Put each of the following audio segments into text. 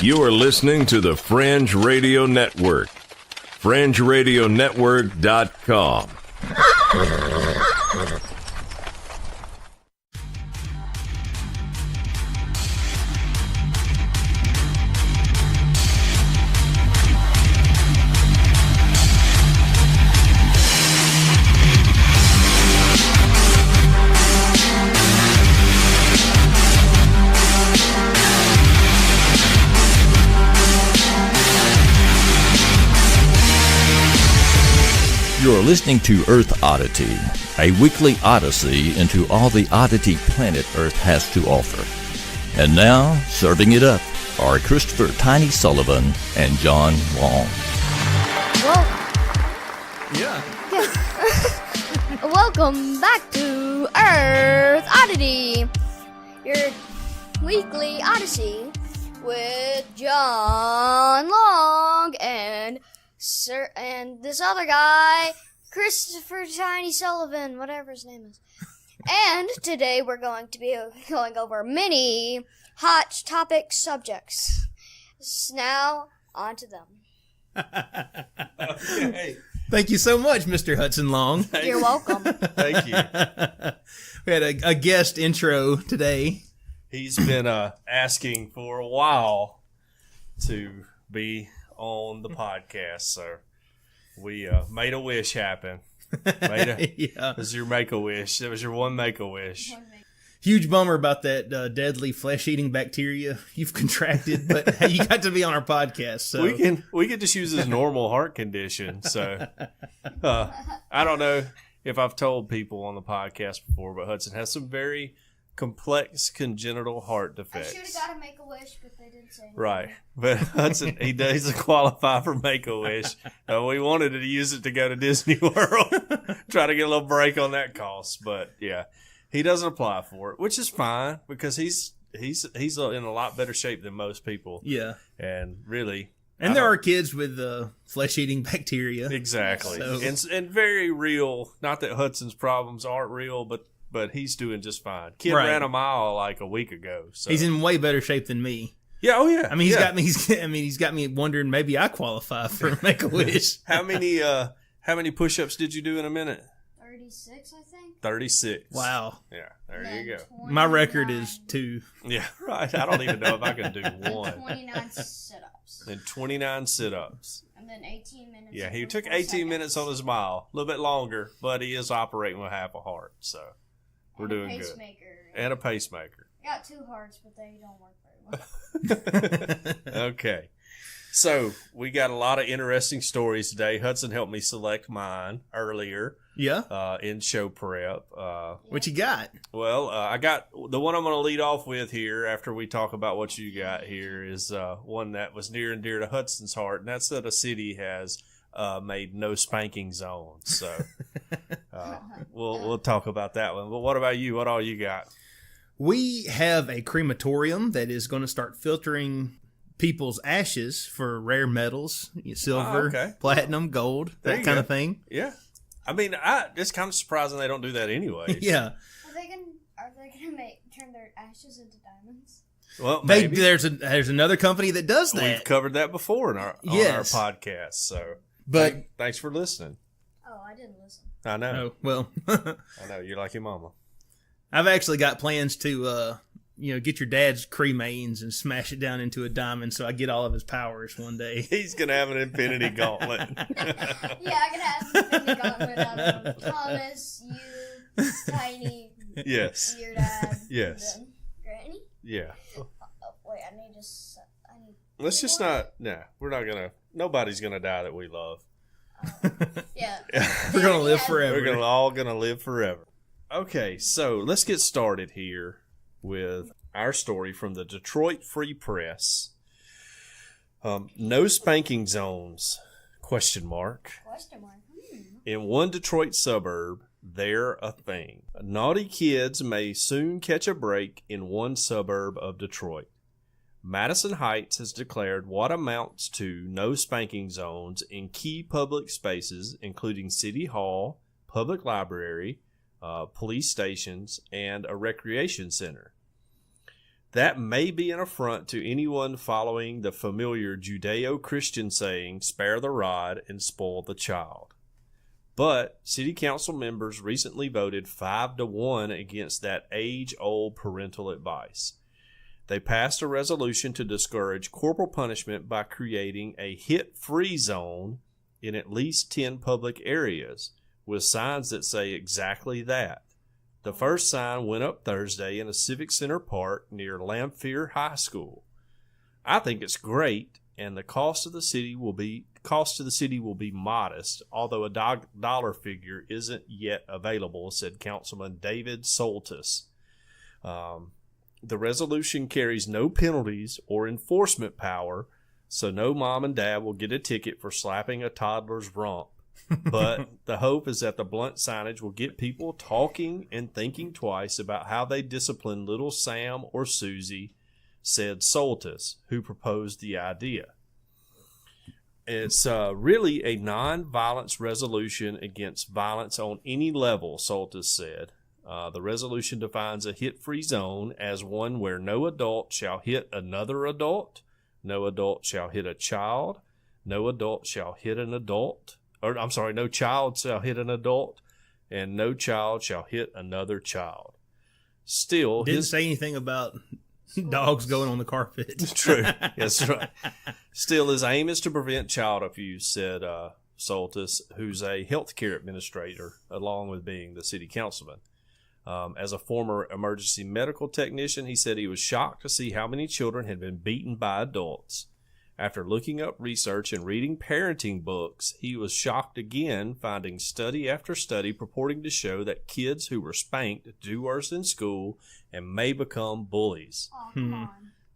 You are listening to the Fringe Radio Network. FringeRadioNetwork.com. You're listening to Earth Oddity, a weekly odyssey into all the oddity planet Earth has to offer. And now, serving it up are Christopher Tiny Sullivan and John Long. Welcome back to Earth Oddity, your weekly odyssey with John Long and this other guy, Christopher Tiny Sullivan, whatever his name is. And today we're going to be going over many hot topic subjects. Now, on to them. Okay. Thank you so much, Mr. Hudson Long. You're welcome. Thank you. We had a guest intro today. He's been asking for a while to be on the podcast, so we made a wish happen. It was your make-a-wish. That was your one make-a-wish. Huge bummer about that deadly flesh-eating bacteria you've contracted, but you got to be on our podcast. So We can just use his normal heart condition. So I don't know if I've told people on the podcast before, but Hudson has some very complex congenital heart defects. I should have got a Make-A-Wish, but they didn't say anything. Right. But Hudson, he doesn't qualify for Make-A-Wish. We wanted to use it to go to Disney World. Try to get a little break on that cost. But, yeah, he doesn't apply for it, which is fine because he's in a lot better shape than most people. Yeah. And really. And there are kids with flesh-eating bacteria. Exactly. So. And very real. Not that Hudson's problems aren't real, but he's doing just fine. Kid ran a mile like a week ago. So. He's in way better shape than me. Yeah, oh yeah. I mean, he's got me wondering maybe I qualify for Make-A-Wish. How many push-ups did you do in a minute? 36, I think. 36. Wow. Yeah, there you go. My record is 2. Yeah, right. I don't even know if I can do one. 29 sit-ups. And 29 sit-ups. And then 18 minutes. Yeah, he took 18 minutes on his mile. A little bit longer, but he is operating with half a heart, so we're doing good. And a pacemaker. I got 2 hearts, but they don't work very well. Okay. So, we got a lot of interesting stories today. Hudson helped me select mine earlier. Yeah. In show prep. What you got? Well, I got the one I'm going to lead off with here after we talk about what you got here is one that was near and dear to Hudson's heart, and that's that a city has made no spanking zones. So we'll talk about that one. But what about you? What all you got? We have a crematorium that is going to start filtering people's ashes for rare metals, silver, platinum, gold, that kind of thing. Yeah. I mean, it's kind of surprising they don't do that anyway. Yeah. Are they gonna turn their ashes into diamonds? Well, maybe. There's another company that does that. We've covered that before on our podcast. So, but thanks for listening. Oh, I didn't listen. I know. Oh, well, I know you're like your mama. I've actually got plans to get your dad's cremains and smash it down into a diamond so I get all of his powers one day. He's going to have an infinity gauntlet. Yeah, I can have an infinity gauntlet out of Thomas, you, Tiny, yes, your dad, yes, and then Granny? Yeah. Wait, Let's just not, nobody's going to die that we love. Yeah. We're going to live forever. We're all going to live forever. Okay, so let's get started here with our story from the Detroit Free Press. No spanking zones, question mark. In one Detroit suburb, they're a thing. Naughty kids may soon catch a break in one suburb of Detroit. Madison Heights has declared what amounts to no spanking zones in key public spaces, including City Hall, public library, police stations, and a recreation center. That may be an affront to anyone following the familiar Judeo-Christian saying, spare the rod and spoil the child. But city council members recently voted 5-1 against that age-old parental advice. They passed a resolution to discourage corporal punishment by creating a hit-free zone in at least 10 public areas, with signs that say exactly that. The first sign went up Thursday in a civic center park near Lamphere High School. I think it's great, and the cost to the city will be modest, although a dollar figure isn't yet available, said Councilman David Soltis. The resolution carries no penalties or enforcement power, so no mom and dad will get a ticket for slapping a toddler's rump. But the hope is that the blunt signage will get people talking and thinking twice about how they discipline little Sam or Susie, said Soltis, who proposed the idea. It's really a non-violence resolution against violence on any level, Soltis said. The resolution defines a hit-free zone as one where no adult shall hit another adult, no adult shall hit a child, no adult shall hit an adult, no child shall hit an adult, and no child shall hit another child. Still, didn't say anything about dogs going on the carpet. True, that's right. Still, his aim is to prevent child abuse, said Soltis, who's a healthcare administrator, along with being the city councilman. As a former emergency medical technician, he said he was shocked to see how many children had been beaten by adults. After looking up research and reading parenting books, he was shocked again, finding study after study purporting to show that kids who were spanked do worse in school and may become bullies. Oh, come on.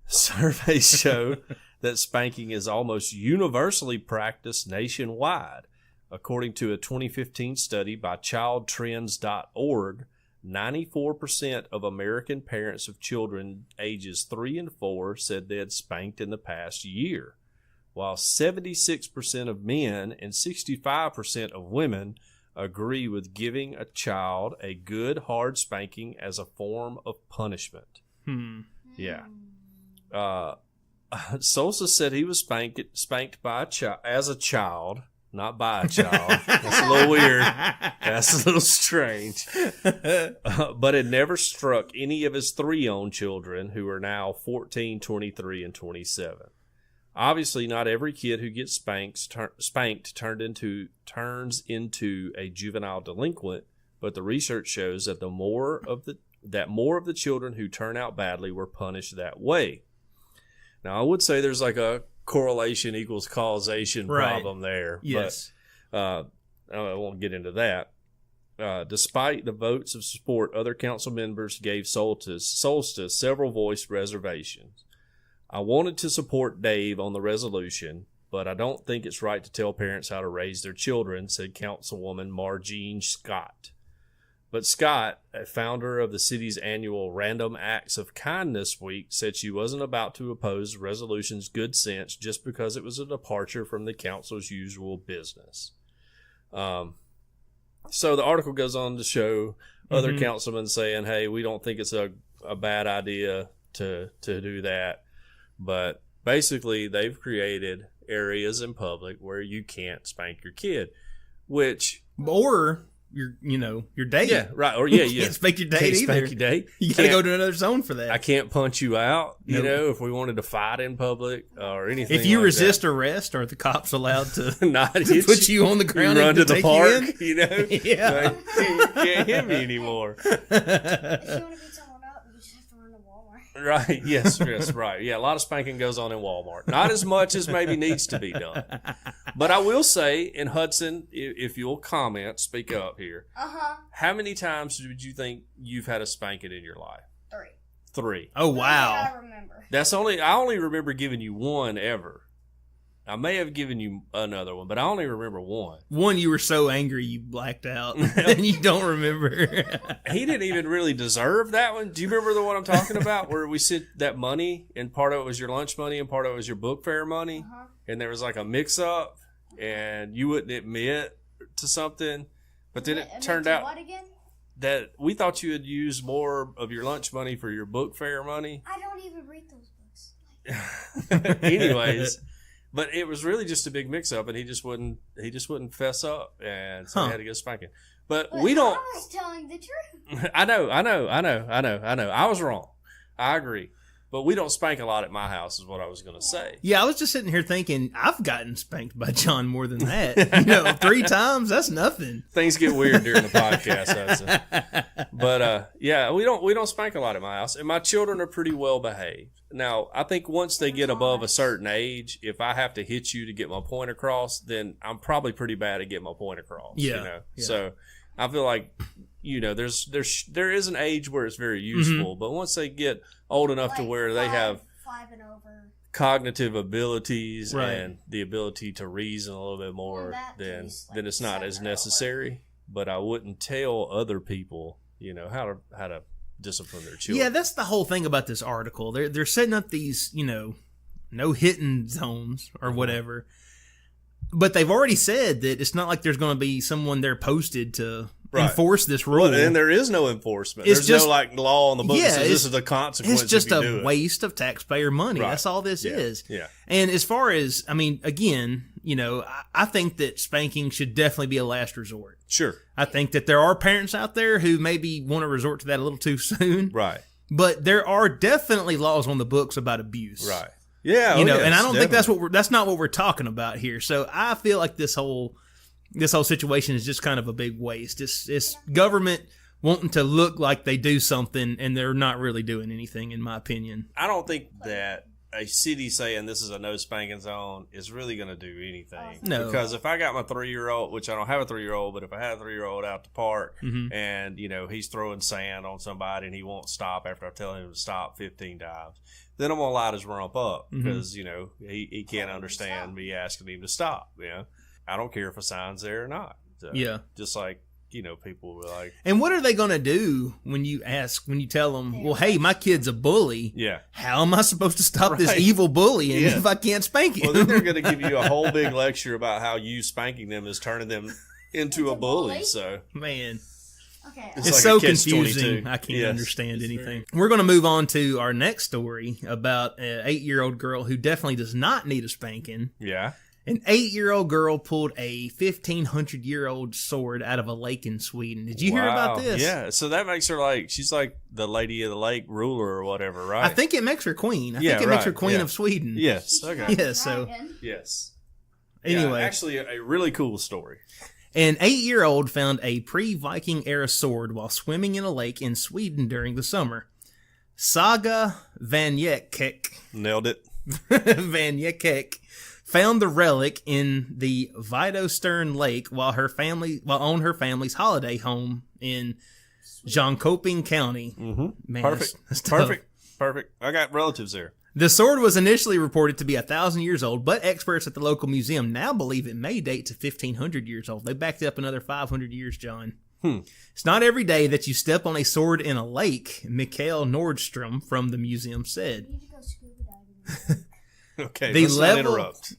Surveys show that spanking is almost universally practiced nationwide. According to a 2015 study by childtrends.org, 94% of American parents of children ages 3 and 4 said they had spanked in the past year, while 76% of men and 65% of women agree with giving a child a good hard spanking as a form of punishment. Yeah. Sosa said he was spanked by as a child. Not by a child. That's a little weird. That's a little strange. But it never struck any of his 3 own children, who are now 14, 23, and 27. Obviously, not every kid who gets spanked turns into a juvenile delinquent, but the research shows that more of the children who turn out badly were punished that way. Now, I would say there's like a correlation equals causation problem there. Yes. But I won't get into that. Despite the votes of support, other council members gave Solstice several voiced reservations. I wanted to support Dave on the resolution, but I don't think it's right to tell parents how to raise their children, said Councilwoman Margene Scott. But Scott, a founder of the city's annual Random Acts of Kindness Week, said she wasn't about to oppose the resolution's good sense just because it was a departure from the council's usual business. So the article goes on to show other councilmen saying, hey, we don't think it's a bad idea to do that. But basically, they've created areas in public where you can't spank your kid, or your date. Yeah, right. Or yeah, you can't spank your date either. Spank your date. You gotta go to another zone for that. I can't punch you out. If we wanted to fight in public or anything. If you like resist that. Arrest, are the cops allowed to not to put you on the ground run and to the take park? You in? Yeah, like, you can't hit me anymore. If you want to beat someone up, you just have to run to Walmart. Right. Yes, right. Yeah, a lot of spanking goes on in Walmart. Not as much as maybe needs to be done. But I will say, in Hudson, if you'll comment, speak up here. How many times did you think you've had a spanking in your life? 3. Oh, wow. I remember. I only remember giving you one ever. I may have given you another one, but I only remember one. One, you were so angry you blacked out, and you don't remember. He didn't even really deserve that one. Do you remember the one I'm talking about, where we sent that money, and part of it was your lunch money, and part of it was your book fair money, and there was like a mix-up, and you wouldn't admit to something, but then it turned out what again? that we thought you had used more of your lunch money for your book fair money. I don't even Anyways, but it was really just a big mix-up, and he just wouldn't fess up, and so he had to get spanking. But we don't. I was telling the truth. I know. I was wrong. I agree. But we don't spank a lot at my house, is what I was going to say. Yeah, I was just sitting here thinking, I've gotten spanked by John more than that. 3 times, that's nothing. Things get weird during the podcast. But yeah, we don't spank a lot at my house, and my children are pretty well behaved. Now, I think once they get above a certain age, if I have to hit you to get my point across, then I'm probably pretty bad at getting my point across. Yeah. So I feel like, there is an age where it's very useful, but once they get old enough to where they have 5 and over cognitive abilities and the ability to reason a little bit more, then it's not as necessary. But I wouldn't tell other people, how to discipline their children. Yeah, that's the whole thing about this article. They're setting up these, no hitting zones or whatever. But they've already said that it's not like there's going to be someone there posted to enforce this rule. Well, and there is no enforcement. There's no law on the book that says this is the consequence. It's just a waste of taxpayer money. Right. That's all this is. Yeah. And as far as, again, I think that spanking should definitely be a last resort. Sure. I think that there are parents out there who maybe want to resort to that a little too soon. Right. But there are definitely laws on the books about abuse. Right. Yeah, and I don't think that's not what we're talking about here. So I feel like this whole situation is just kind of a big waste. It's government wanting to look like they do something, and they're not really doing anything, in my opinion. I don't think that a city saying this is a no spanking zone is really going to do anything. No. Because if I got my 3-year-old, which I don't have a 3-year-old, but if I had a 3-year-old out to park and, he's throwing sand on somebody and he won't stop after I tell him to stop 15 times, then I'm going to light his rump up because, he can't understand me asking him to stop. I don't care if a sign's there or not. So, just like, people were like. And what are they going to do when you tell them, well, hey, my kid's a bully. Yeah. How am I supposed to stop this evil bullying if I can't spank him? Well, then they're going to give you a whole big lecture about how you spanking them is turning them into a bully. So, man. Okay. It's like so confusing. 22. I can't understand anything. We're going to move on to our next story about an 8-year-old girl who definitely does not need a spanking. Yeah. An 8-year-old girl pulled a 1,500-year-old sword out of a lake in Sweden. Did you hear about this? Yeah. So that makes her she's like the lady of the lake ruler or whatever, right? I think it makes her queen. I think it makes her queen of Sweden. Yes. Okay. Yeah. So. Yes. Anyway, actually, a really cool story. An 8-year-old found a pre-Viking era sword while swimming in a lake in Sweden during the summer. Saga Vanjekek. Nailed it. Vanjekek found the relic in the Vidostern Lake while on her family's holiday home in Jönköping County. Mm-hmm. Man, Perfect. I got relatives there. The sword was initially reported to be 1,000 years old, but experts at the local museum now believe it may date to 1,500 years old. They backed it up another 500 years, John. It's not every day that you step on a sword in a lake, Mikael Nordstrom from the museum said. You need to go scuba diving. Okay, let's not interrupt.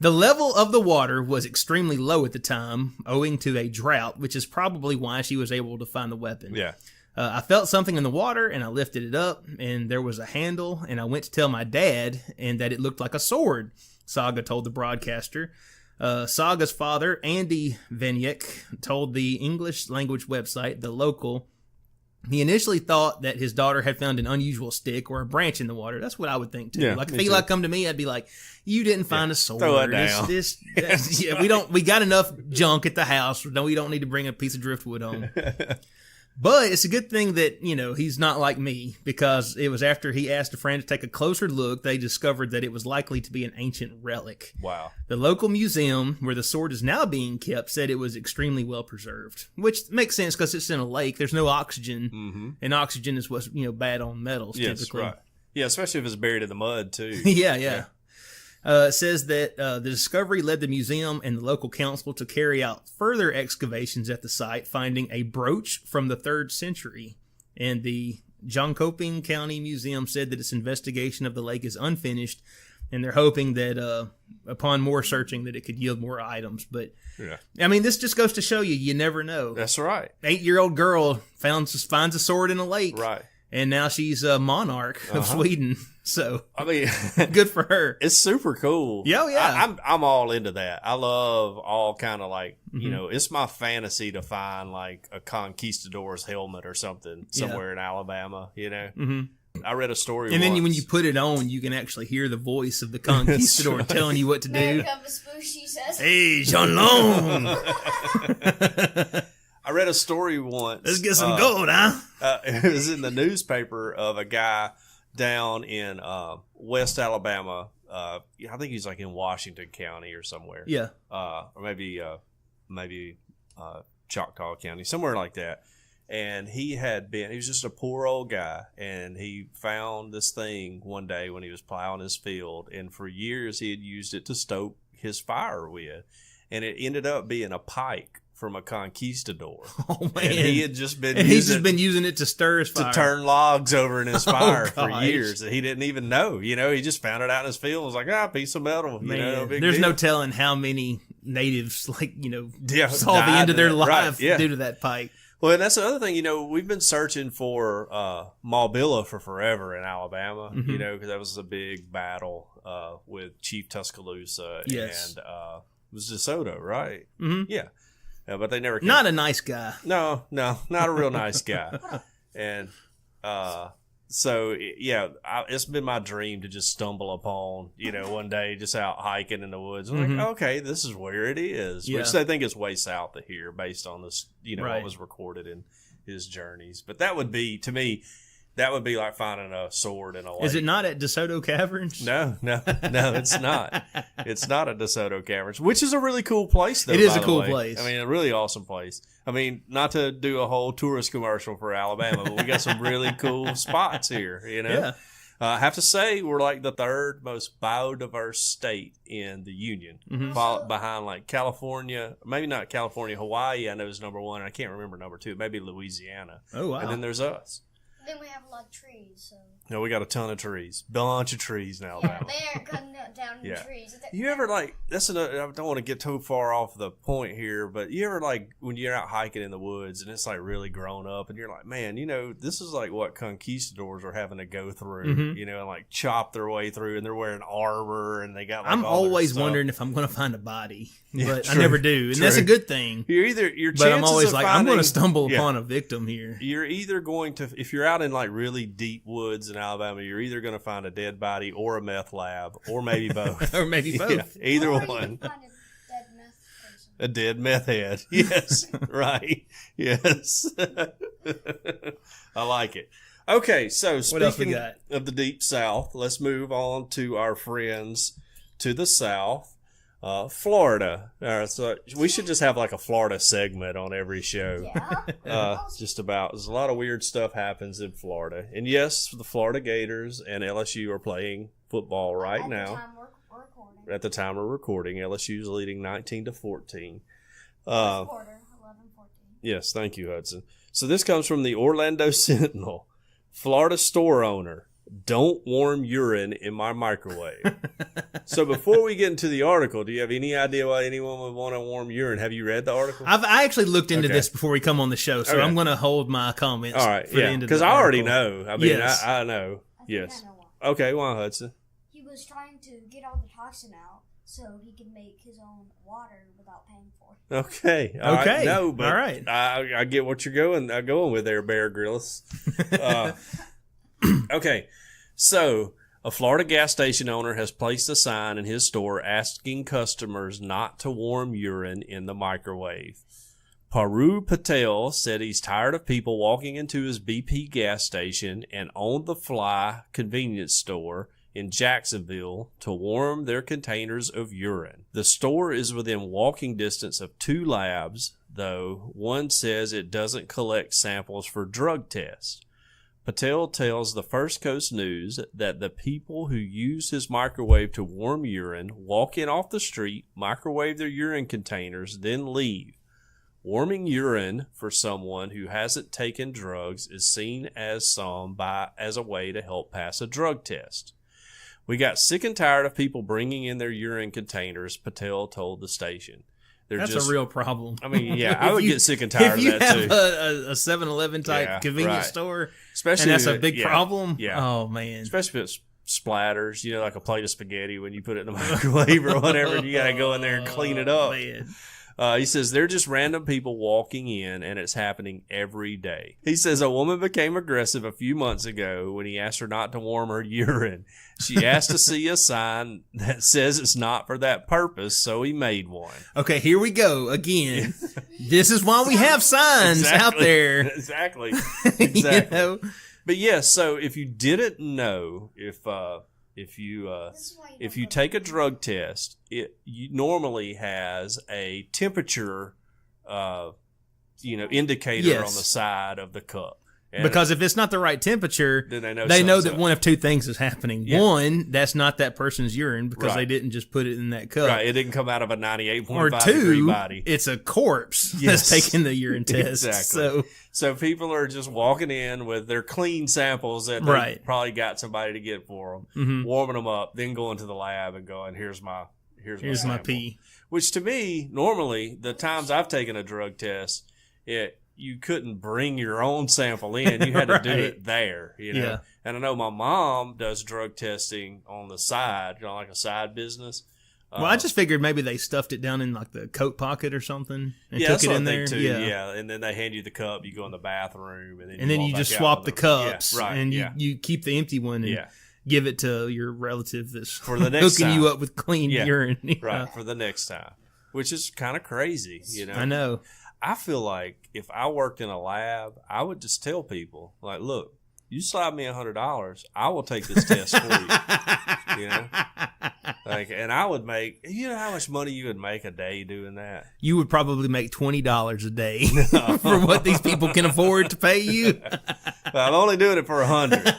The level of the water was extremely low at the time, owing to a drought, which is probably why she was able to find the weapon. Yeah. I felt something in the water, and I lifted it up, and there was a handle, and I went to tell my dad, and that it looked like a sword, Saga told the broadcaster. Saga's father, Andy Vanjek, told the English language website, The Local, he initially thought that his daughter had found an unusual stick or a branch in the water. That's what I would think too. Yeah, like if Eli come to me, I'd be like, "You didn't find a sword. Throw it down." We got enough junk at the house. No, we don't need to bring a piece of driftwood home. But it's a good thing that, he's not like me, because it was after he asked a friend to take a closer look, they discovered that it was likely to be an ancient relic. Wow. The local museum, where the sword is now being kept, said it was extremely well preserved, which makes sense because it's in a lake. There's no oxygen, and oxygen is what's, bad on metals typically. Right. Yeah, especially if it's buried in the mud, too. Yeah. It says that the discovery led the museum and the local council to carry out further excavations at the site, finding a brooch from the 3rd century. And the Jönköping County Museum said that its investigation of the lake is unfinished, and they're hoping that upon more searching that it could yield more items. But, this just goes to show you never know. That's right. 8-year-old girl finds a sword in a lake. Right. and now she's a monarch of Sweden. So I mean, good for her. it's super cool. Yeah, yeah. I'm all into that. I love all kind of like, it's my fantasy to find like a conquistador's helmet or something somewhere in Alabama, Mm-hmm. I read a story and once. then when you put it on, you can actually hear the voice of the conquistador telling you what to There do. comes Spoosh, he says. Hey, Jean Long, I read a story once. let's get some gold, huh? It was in the newspaper of a guy down in West Alabama. I think he's like in Washington County or somewhere. Yeah. Or maybe Choctaw County, somewhere like that. And he was just a poor old guy, and he found this thing one day when he was plowing his field, and for years he had used it to stoke his fire with, and it ended up being a pike from a conquistador. Oh man! And he had just been he's just been using it to stir his fire. to turn logs over in his fire for gosh. years. He didn't even know. He just found it out in his field. And was like, piece of metal. Man, Big there's deal. no telling how many natives saw the died end of their in it. life Right, yeah. due to that pike. Well, and that's the other thing. We've been searching for Maubilla for forever in Alabama. Mm-hmm. Because that was a big battle with Chief Tuscaloosa Yes. and it was DeSoto, right? Mm-hmm. Yeah, but they never came. Not a nice guy. No, not a real nice guy. And so it's been my dream to just stumble upon, one day just out hiking in the woods. I'm like, okay, this is where it is. Yeah. Which I think is way south of here based on this, Right. what was recorded in his journeys. But that would be, to me, that would be like finding a sword in a lake. Is it not at DeSoto Caverns? No, it's not. It's not at DeSoto Caverns, which is a really cool place, though. It is by a the cool way. place. I mean, a really awesome place. I mean, not to do a whole tourist commercial for Alabama, but we got some really cool spots here, Yeah. I have to say, we're like the third most biodiverse state in the union, followed behind like California, maybe not California, Hawaii, I know is number one. I can't remember number two, maybe Louisiana. Oh, wow. And then there's us. Then we have a lot of trees, so. No, we got a ton of trees. Bunch of trees in Alabama. Yeah, they aren't cutting down any Yeah. trees. You ever that's another, I don't want to get too far off the point here, but you ever when you're out hiking in the woods and it's like really grown up and you're like, man, this is like what conquistadors are having to go through, and like chop their way through, and they're wearing armor and they got like I'm all their always stuff. wondering if I'm going to find a body, Yeah, but I true, never do, and that's a good thing. You're your But I'm chances always of like, I'm going to finding- stumble Yeah. upon a victim here. You're either going to, if you're out in like really deep woods in Alabama, you're either going to find a dead body or a meth lab, or maybe both. Or maybe both. Yeah, either Or you one. can find a dead meth person. A dead meth head. Yes. Right. Yes. I like it. Okay, so What else we speaking got? of the deep south, let's move on to our friends to the south. Florida. All right, so we should just have like a Florida segment on every show. Yeah. Just about. There's a lot of weird stuff happens in Florida. And yes, the Florida Gators and LSU are playing football right now. At the time we're recording. At the time of recording, LSU is leading 19-14. Quarter, 11-14. Yes, thank you, Hudson. So this comes from the Orlando Sentinel. Florida store owner, don't warm urine in my microwave. So before we get into the article, do you have any idea why anyone would want to warm urine? Have you read the article? I actually looked into Okay. this before we come on the show, so Okay. I'm going to hold my comments All right, for the yeah, end of because the I already article. know. I mean, Yes. I know. I think Yes. I know why. Okay, well, Hudson. He was trying to get all the toxin out so he could make his own water without paying for it. Okay. All right. Okay. No, but All right. I get what you're going with there, Bear Grylls. Okay. So, a Florida gas station owner has placed a sign in his store asking customers not to warm urine in the microwave. Paru Patel said he's tired of people walking into his BP gas station and on-the-fly convenience store in Jacksonville to warm their containers of urine. The store is within walking distance of 2 labs, though one says it doesn't collect samples for drug tests. Patel tells the First Coast News that the people who use his microwave to warm urine walk in off the street, microwave their urine containers, then leave. Warming urine for someone who hasn't taken drugs is seen as a way to help pass a drug test. We got sick and tired of people bringing in their urine containers, Patel told the station. That's just a real problem. I mean, yeah, I would get sick and tired of that If you too. have a 7-Eleven type Yeah, convenience right. store, Especially and that's a if big problem. Yeah. Oh man. Especially if it's splatters, like a plate of spaghetti when you put it in the microwave or whatever, and you got to go in there and clean it up. Man. He says they're just random people walking in, and it's happening every day. He says a woman became aggressive a few months ago when he asked her not to warm her urine. She asked to see a sign that says it's not for that purpose, so he made one. Okay, here we go again. This is why we have signs out there. Exactly. You know? But yes, so if you didn't know, if you take a drug test, it normally has a temperature, indicator Yes. on the side of the cup. And Because if it's not the right temperature, then they know that something's up. one of two things is happening. Yeah. One, that's not that person's urine because Right. they didn't just put it in that cup. Right, it didn't come out of a 98.5 Or degree two, body. it's a corpse Yes. that's taking the urine test. Exactly. So people are just walking in with their clean samples that they Right. probably got somebody to get for them, Mhm. warming them up, then going to the lab and going, here's my Here's my sample." pee. Which to me, normally, the times I've taken a drug test, you couldn't bring your own sample in. You had to do Right. it there, Yeah. And I know my mom does drug testing on the side, like a side business. Well, I just figured maybe they stuffed it down in like the coat pocket or something and yeah, took that's it what in I there. think too. Yeah, and then they hand you the cup. You go in the bathroom, and then You walk just back out swap with the them. cups, Yeah, right? and yeah. you keep the empty one and Yeah. give it to your relative that's For the next hooking time. you up with clean Yeah. urine. Right, for the next time, which is kind of crazy, I know. I feel like if I worked in a lab, I would just tell people, like, look, you slide me $100, I will take this test for you. And I would make, how much money you would make a day doing that? You would probably make $20 a day for what these people can afford to pay you. But I'm only doing it for $100.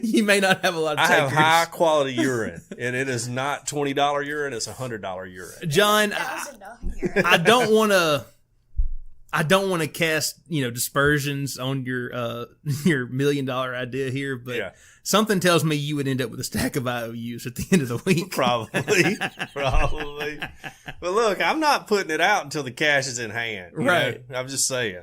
You may not have a lot of I have takers. high quality urine, and it is not $20 urine; it's $100 urine. John, $1,000. I don't want to cast dispersions on your $1 million idea here, but Yeah. something tells me you would end up with a stack of IOUs at the end of the week. Probably. But look, I'm not putting it out until the cash is in hand. you Right. know? I'm just saying.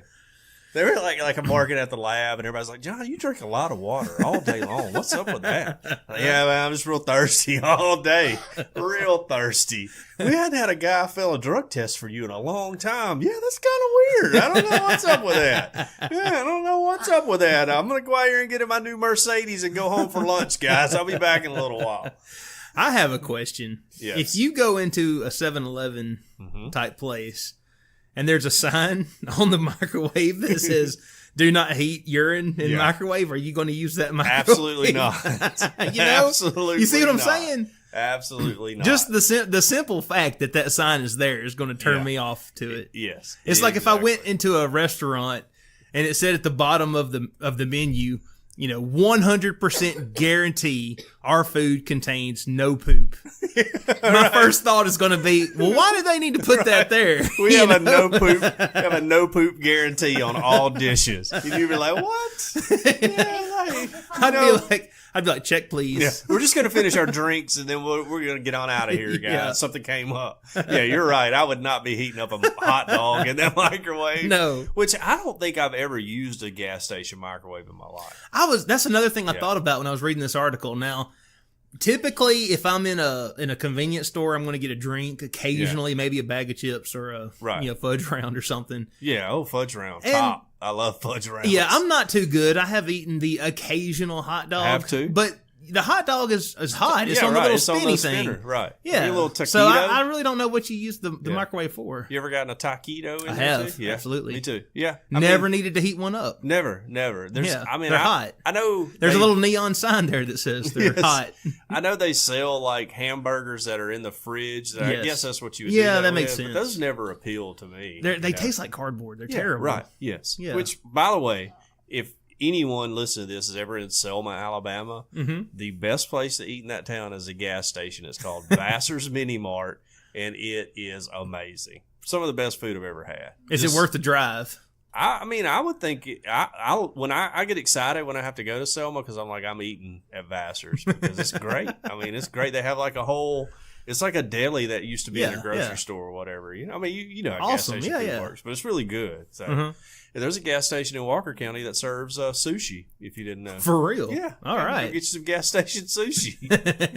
They were like a market at the lab, and everybody's like, John, you drink a lot of water all day long. What's up with that? Like, yeah, man, I'm just real thirsty all day. Real thirsty. We hadn't had a guy fail a drug test for you in a long time. Yeah, that's kind of weird. I don't know what's up with that. Yeah, I don't know what's up with that. I'm going to go out here and get in my new Mercedes and go home for lunch, guys. I'll be back in a little while. I have a question. Yes. If you go into a 7-Eleven type place and there's a sign on the microwave that says, do not heat urine in Yeah. microwave, are you going to use that microwave? Absolutely not. Absolutely You see what I'm not. saying? Absolutely not. Just the simple fact that sign is there is going to turn Yeah. me off to it. Yes. It's like if I exactly. went into a restaurant and it said at the bottom of the menu, 100% guarantee our food contains no poop. My first thought is going to be, well, why do they need to put that there? We You have a know? no poop guarantee on all dishes. And you'd be like, what? I'd be like, check please. Yeah, we're just gonna finish our drinks and then we're gonna get on out of here, guys. Yeah. Something came up. Yeah, you're right. I would not be heating up a hot dog in that microwave. No. Which I don't think I've ever used a gas station microwave in my life. That's another thing I Yeah. thought about when I was reading this article. Now, typically, if I'm in a convenience store, I'm going to get a drink. Occasionally, maybe a bag of chips or a Right. fudge round or something. Yeah, fudge round. And- Top. I love fudge rounds. Yeah, I'm not too good. I have eaten the occasional hot dog. Have to. But the hot dog is hot. It's on the right. little It's on spinny the thing. spinner. Right. Yeah. Your little taquito. So I really don't know what you use the Yeah. microwave for. You ever gotten a taquito in I there have, too? Yeah, absolutely. Me too. Yeah. Never needed to heat one up. Never. There's, Yeah, I mean, they're hot. I know There's they- a little neon sign there that says they're Yes. hot. I know they sell like hamburgers that are in the fridge. That I Yes. guess that's what you would Yeah, do that makes with, sense. But those never appeal to me. They you know? taste like cardboard. They're Yeah, terrible. Right. Yes. Yeah. Which, by the way, if anyone listening to this is ever in Selma, Alabama, the best place to eat in that town is a gas station. It's called Vassar's Mini Mart, and it is amazing. Some of the best food I've ever had. Is it worth the drive? I mean, I would think when I get excited when I have to go to Selma because I'm eating at Vassar's because it's great. I mean, it's great. They have like a whole. It's like a deli that used to be in a grocery store or whatever. You know, I mean, you know how gas station food works, but it's really good. So, and there's a gas station in Walker County that serves sushi. If you didn't know, for real. Yeah. All right. Get you some gas station sushi.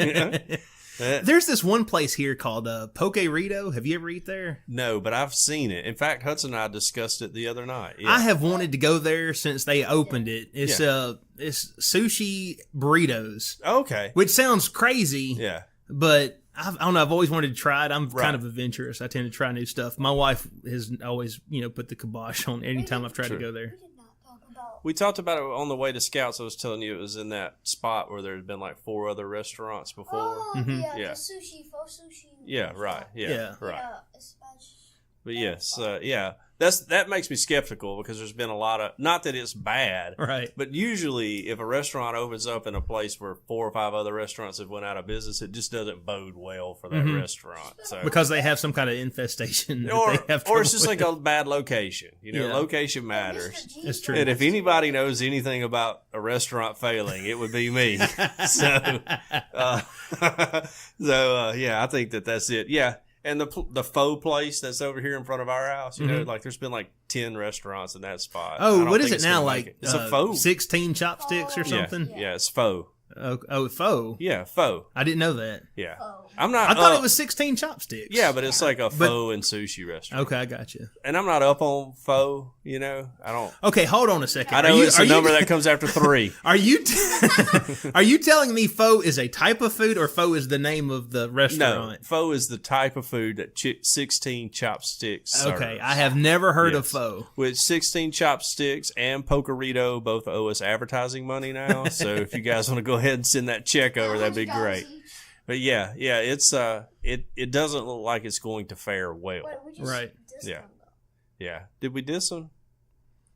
You know? There's this one place here called Poke-Rito. Have you ever eat there? No, but I've seen it. In fact, Hudson and I discussed it the other night. Yeah. I have wanted to go there since they opened it. It's it's sushi burritos. Okay. Which sounds crazy. Yeah. But I don't know. I've always wanted to try it. I'm kind of adventurous. I tend to try new stuff. My wife has always, put the kibosh on anytime I've tried to go there. We did not talk about. We talked about it on the way to Scouts. I was telling you it was in that spot where there had been like 4 other restaurants before. Oh, Yeah. the sushi, faux sushi. Yeah, right. Yeah, right. Yeah, especially. But yes, that makes me skeptical because there's been a lot of, not that it's bad, Right. but usually if a restaurant opens up in a place where 4 or 5 other restaurants have went out of business, it just doesn't bode well for that restaurant. So Because they have some kind of infestation. that or they have or it's trouble just like with. a bad location. Yeah. Location matters. It's true. And if anybody knows anything about a restaurant failing, it would be me. So, yeah, I think that's it. Yeah. And the faux place that's over here in front of our house, like there's been like 10 restaurants in that spot. Oh, what is it now? Like it's a faux. 16 chopsticks or something? Yeah, it's faux. Oh, faux. Yeah, faux. I didn't know that. Yeah. Faux. I'm not. I thought it was 16 chopsticks. Yeah, but it's like a faux and sushi restaurant. Okay, I got you. And I'm not up on faux. I don't. Okay, hold on a second. I know it's a number that comes after 3. Are you are you telling me pho is a type of food or pho is the name of the No, restaurant? pho is the type of food that 16 chopsticks serves. Okay, I have never heard of pho. With 16 chopsticks and Pokerito both owe us advertising money now. So if you guys want to go ahead and send that check over, that'd be great. But yeah, it's it doesn't look like it's going to fare well. Wait, we just Right. dissed Yeah. them, though. Yeah. Did we diss them?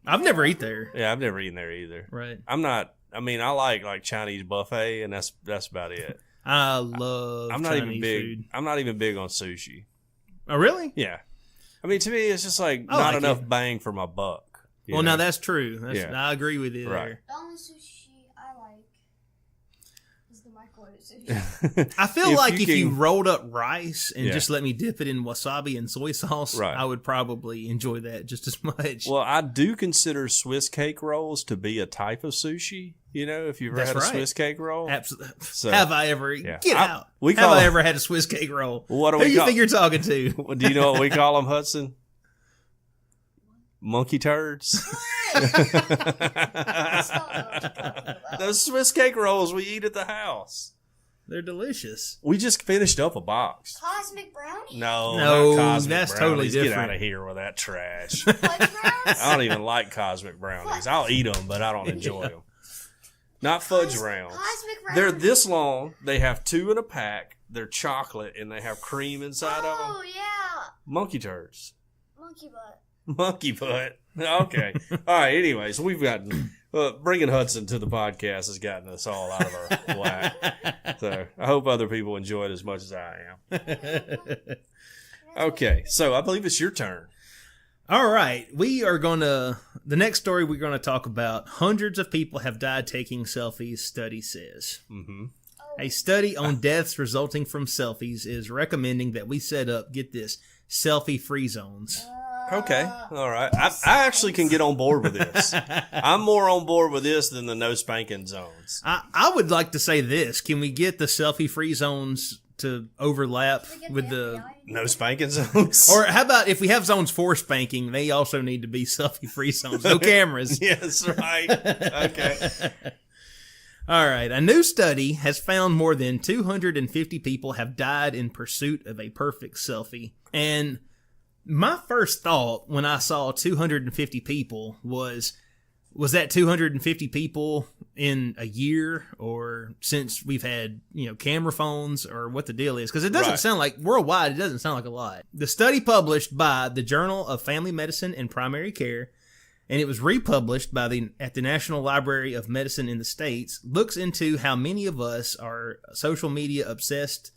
I've never eat there. Yeah, I've never eaten there either. Right. I'm not. I mean, I like Chinese buffet, and that's about it. I love I'm not Chinese even big. food. I'm not even big on sushi. Oh, really? Yeah. I mean, to me, it's just like I not like enough it. bang for my buck. you Well, know? now that's true. Yeah. I agree with you Right. there. The only sushi I like is the microwave sushi. I feel If like you if you can- rolled up rice and Yeah. just let me dip it in wasabi and soy sauce, Right. I would probably enjoy that just as much. Well, I do consider Swiss cake rolls to be a type of sushi. If you've ever That's had a right. Swiss cake roll. Absolutely. So- Have I ever? Yeah. Get out. we Have call I it- ever had a Swiss cake roll? What do Who we you call? think you're talking to? Do you know what we call them, Hudson? Monkey turds. Those Swiss cake rolls we eat at the house. They're delicious. We just finished up a box. Cosmic brownie? No, No, not Cosmic that's brownies. totally Get different. out of here with that trash. Fudge rounds? I don't even like Cosmic brownies. I'll eat them, but I don't enjoy them. Not fudge rounds. Cosmic rounds? They're this long. They have 2 in a pack. They're chocolate, and they have cream inside of them. Oh, yeah. Monkey turds. Monkey butt. Monkey butt. Okay. All right. Anyways, we've gotten bringing Hudson to the podcast has gotten us all out of our whack. So I hope other people enjoy it as much as I am. Okay. So I believe it's your turn. All right. The next story we're going to talk about, hundreds of people have died taking selfies, study says. Mm-hmm. A study on deaths resulting from selfies is recommending that we set up, get this, selfie-free zones. Okay. All right. I actually can get on board with this. I'm more on board with this than the no spanking zones. I would like to say this. Can we get the selfie-free zones to overlap with the... No spanking zones? Or how about if we have zones for spanking, they also need to be selfie-free zones. No cameras. Yes, right. Okay. All right. A new study has found more than 250 people have died in pursuit of a perfect selfie. And my first thought when I saw 250 people was that 250 people in a year or since we've had, camera phones or what the deal is? Because it doesn't Right. sound like, worldwide, it doesn't sound like a lot. The study published by the Journal of Family Medicine and Primary Care, and it was republished at the National Library of Medicine in the States, looks into how many of us are social media obsessed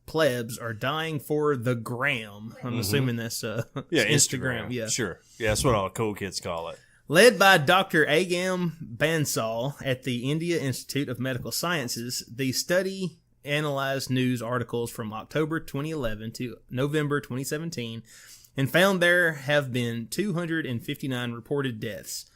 plebs are dying for the gram. I'm assuming that's Instagram. Yeah, Sure. Yeah, that's what all the cool kids call it. Led by Dr. Agam Bansal at the India Institute of Medical Sciences, the study analyzed news articles from October 2011 to November 2017 and found there have been 259 reported deaths,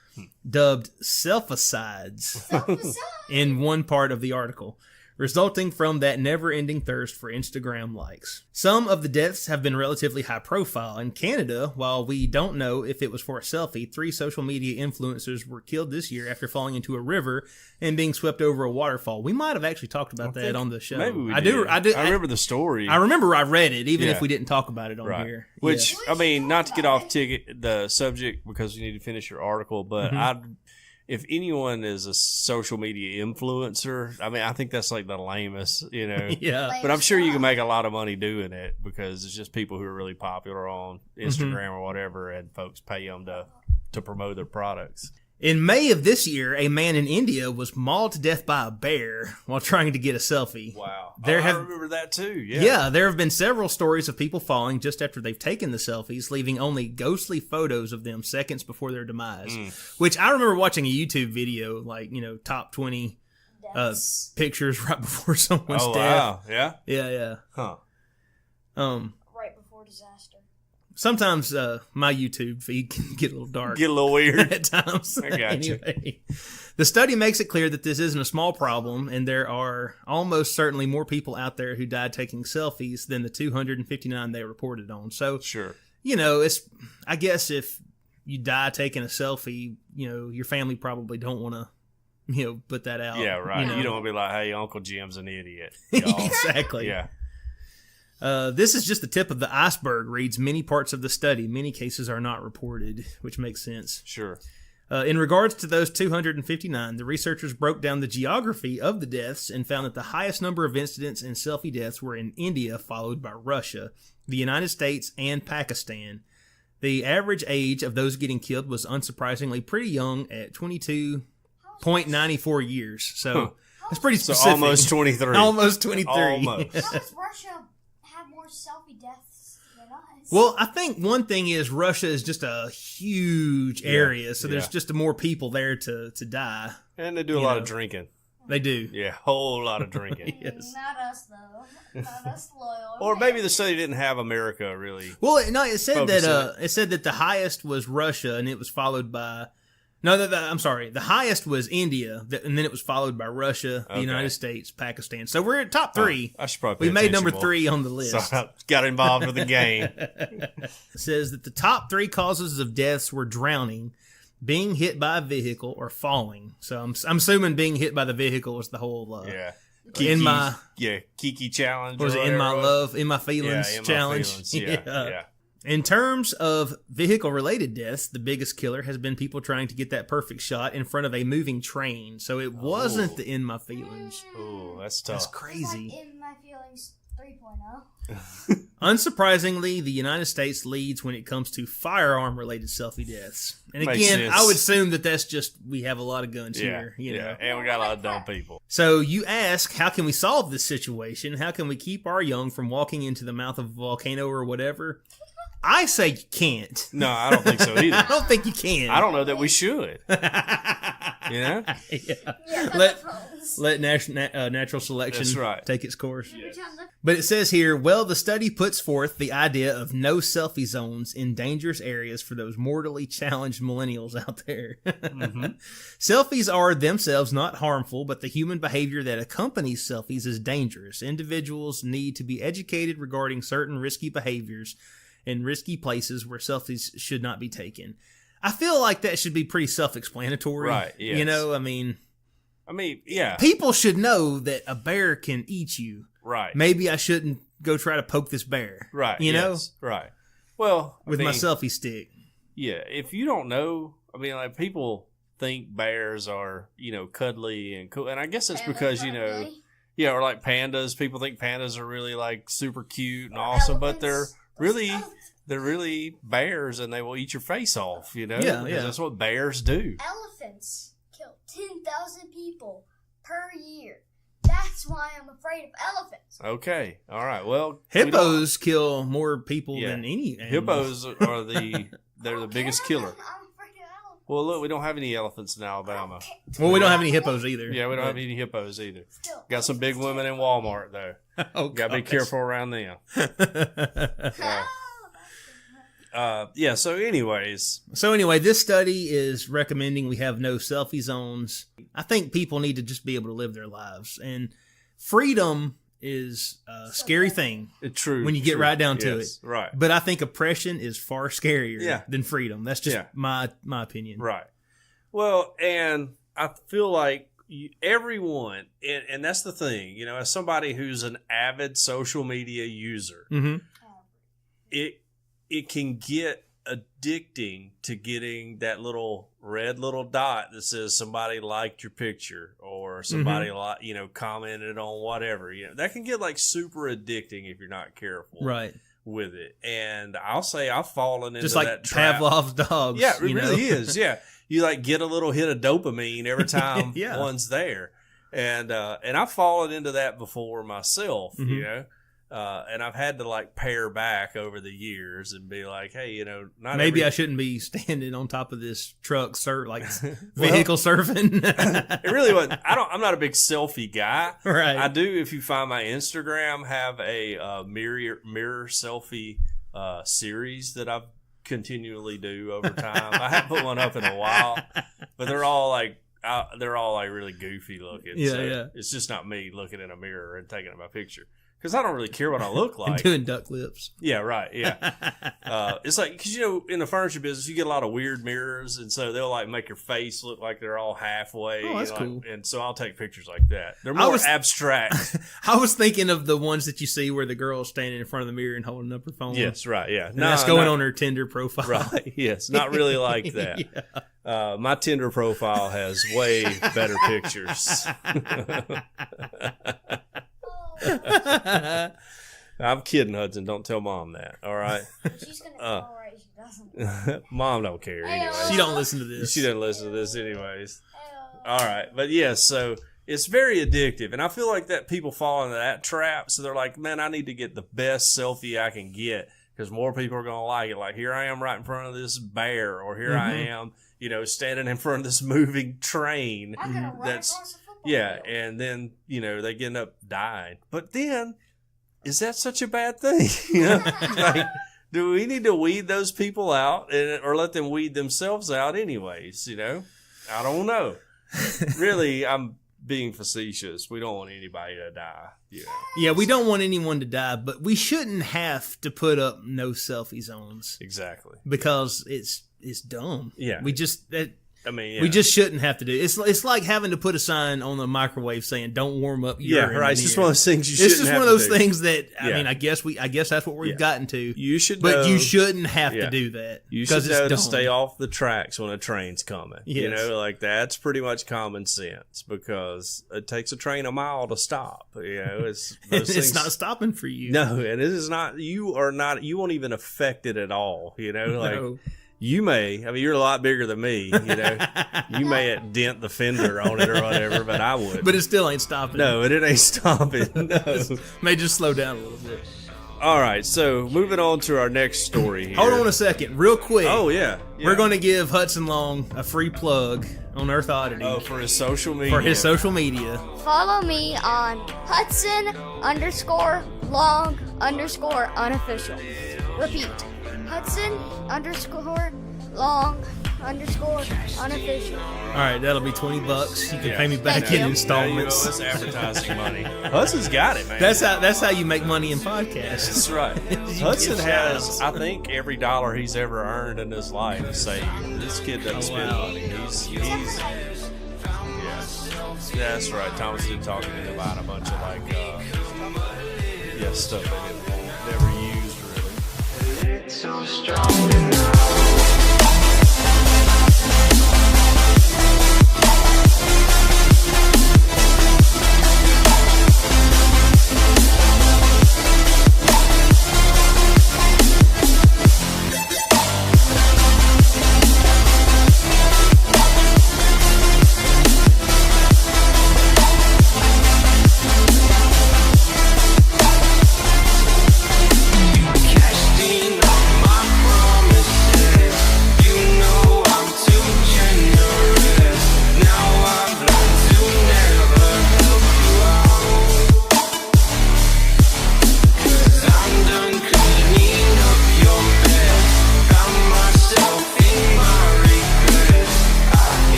dubbed selficides in one part of the article, resulting from that never-ending thirst for Instagram likes. Some of the deaths have been relatively high profile. In Canada, while we don't know if it was for a selfie, 3 social media influencers were killed this year after falling into a river and being swept over a waterfall. We might have actually talked about that on the show. Maybe we did. I remember the story. I remember I read it, even if we didn't talk about it on here. Which, I mean, not to get off the subject because you need to finish your article, but if anyone is a social media influencer, I mean, I think that's like the lamest, Yeah. But I'm sure you can make a lot of money doing it because it's just people who are really popular on Instagram or whatever, and folks pay them to promote their products. In May of this year, a man in India was mauled to death by a bear while trying to get a selfie. Wow. I remember that too. Yeah, there have been several stories of people falling just after they've taken the selfies, leaving only ghostly photos of them seconds before their demise. Which I remember watching a YouTube video, like, top 20 pictures right before someone's death. Wow. Yeah? Yeah. Huh. Right before disaster. Sometimes my YouTube feed can get a little dark. Get a little weird. At times. I got you. Anyway, the study makes it clear that this isn't a small problem, and there are almost certainly more people out there who died taking selfies than the 259 they reported on. So, Sure. I guess if you die taking a selfie, your family probably don't want to, put that out. Yeah, right. You don't want to be like, hey, Uncle Jim's an idiot. Exactly. Yeah. This is just the tip of the iceberg, reads many parts of the study. Many cases are not reported, which makes sense. Sure. In regards to those 259, the researchers broke down the geography of the deaths and found that the highest number of incidents and selfie deaths were in India, followed by Russia, the United States, and Pakistan. The average age of those getting killed was unsurprisingly pretty young at 22.94 years. So that's pretty specific. So almost 23. Almost 23. Almost. How does Russia have more selfie deaths than us? Well, I think one thing is Russia is just a huge area, so there's just more people there to die. And they do a lot of drinking. They do. Yeah, a whole lot of drinking. Yes. Not us, though. Not us loyal. Or maybe the study didn't have America really. Well, no, it said Focus that the highest was Russia, and it was followed by. No, I'm sorry. The highest was India, and then it was folled by Russia, the United States, Pakistan. So we're at top 3. I should probably. We made number 3 on the list. So I got involved with the game. It says that the top 3 causes of deaths were drowning, being hit by a vehicle, or falling. So I'm assuming being hit by the vehicle was the whole. Yeah. Kiki challenge. Was it in my love, in my feelings challenge? Yeah. In terms of vehicle-related deaths, the biggest killer has been people trying to get that perfect shot in front of a moving train. So it wasn't the In My Feelings. Oh, that's tough. That's crazy. Like In My Feelings 3.0. Unsurprisingly, the United States leads when it comes to firearm-related selfie deaths. And Makes again, sense. I would assume that that's just we have a lot of guns here. And we got a lot of dumb people. So you ask, how can we solve this situation? How can we keep our young from walking into the mouth of a volcano or whatever? I say you can't. No, I don't think so either. I don't think you can. I don't know that we should. Yeah. Let Let natural selection That's right. take its course. Every time the But it says here, well, the study puts forth the idea of no selfie zones in dangerous areas for those mortally challenged millennials out there. Selfies are themselves not harmful, but the human behavior that accompanies selfies is dangerous. Individuals need to be educated regarding certain risky behaviors in risky places where selfies should not be taken. I feel like that should be pretty self-explanatory. Right, yes. You know, I mean, yeah. people should know that a bear can eat you. Right. Maybe I shouldn't go try to poke this bear. Right. You know? Yes, right. Well, With my selfie stick. Yeah. If you don't know, like people think bears are, cuddly and cool. And I guess it's because, yeah, or like pandas. People think pandas are really like super cute and awesome, but they're really bears and they will eat your face off, Yeah, Because yeah. that's what bears do. elephants kill 10,000 people per year. That That's why I'm afraid of elephants. Okay. All right. Well, Hippos kill more people Yeah. than any animal. hippos are they're the biggest killer. I'm afraid of elephants. Well, look, we don't have any elephants in Alabama. Well, we don't have any hippos either. Yeah, we don't have any hippos either. Still. Got some big women in Walmart though. Oh, Got to be gosh. careful around them. Oh, Yeah. So, anyways, So anyway, this study is recommending we have no selfie zones. I think people need to just be able to live their lives, and freedom is a scary thing it's true when you get true. right down to Yes, it. Right. But I think oppression is far scarier Yeah. than freedom. That's just Yeah. my opinion. Right. Well, and I feel like everyone, and that's the thing, as somebody who's an avid social media user, Mm-hmm. it can get addicting to getting that red little dot that says somebody liked your picture or somebody commented on whatever. That can get like super addicting if you're not careful Right. with it. And I'll say I've fallen into Just like that trap. Pavlov's dogs. Yeah, it you know? really is. Yeah, you like get a little hit of dopamine every time Yeah. one's there, and I've fallen into that before myself. Mhm. And I've had to like pare back over the years and be like, hey, not Maybe I every- shouldn't be standing on top of this truck, vehicle surfing. It really wasn't. I'm not a big selfie guy. Right. I do, if you find my Instagram, have a mirror selfie series that I've continually do over time. I haven't put one up in a while, but they're all like really goofy looking. Yeah, so yeah. It's just not me looking in a mirror and taking my picture because I don't really care what I look And like. doing duck lips. Yeah, right. Yeah. It's like, because, in the furniture business, you get a lot of weird mirrors. And so they'll like make your face look like they're all halfway. Oh, that's like- cool. And so I'll take pictures like that. They're more abstract. I was thinking of the ones that you see where the girl's standing in front of the mirror and holding up her phone. Yes, right. Yeah. And that's going on her Tinder profile. Right. Yes. Not really like that. Yeah. My Tinder profile has way better pictures. I'm kidding, Hudson. Don't tell Mom that. All right. she's gonna tell right. She doesn't. Mom don't care anyway. She don't listen to this. She doesn't listen to this anyways. All right. But yeah, so it's very addictive. And I feel like that people fall into that trap. So they're like, man, I need to get the best selfie I can get because more people are going to like it. Like, here I am right in front of this bear, or here I am, standing in front of this moving train. I'm gonna run That's- across the football Yeah, field. and then they end up dying. But then, is that such a bad thing? Like, do we need to weed those people out, or let them weed themselves out, anyways? I don't know. Really, I'm being facetious. We don't want anybody to die. Yeah, we don't want anyone to die, but we shouldn't have to put up no selfie zones Exactly. because it's dumb. Yeah. We just Yeah. we just shouldn't have to do it. It's like having to put a sign on the microwave saying "Don't warm up your right. It's just one of those things you It's shouldn't just have one of to those do. things that Yeah. I guess that's what we've Yeah. gotten to. You should, But know, you shouldn't have Yeah. to do that. You because should it's know to dumb. stay off the tracks when a train's coming. Yes. Like that's pretty much common sense because it takes a train a mile to stop. It's those It's things- not stopping for you. No, and it is not. You won't even affect it at all. Like No. you may. You're a lot bigger than me. You may dent the fender on it or whatever, but I would. But it still ain't stopping. No, it ain't stopping. No. May just slow down a little bit. All right, so moving on to our next story here. Hold on a second, real quick. Oh yeah, We're going to give Hudson Long a free plug on Earth Oddity for his social media. for his social media. Follow me on Hudson_long_unofficial. Repeat. Hudson_long_unofficial. All right, that'll be $20. You can Yeah. pay me back Thank in you. installments. Now you owe us advertising money. Hudson's got it, man. That's how you make money in podcasts. That's right. You Hudson give has, shout-outs. I think, every dollar he's ever earned in his life saved. This kid doesn't spend wow. money. He's yeah. That's right. Thomas did talk to me about a bunch of stuff they never used really. It's so strong enough.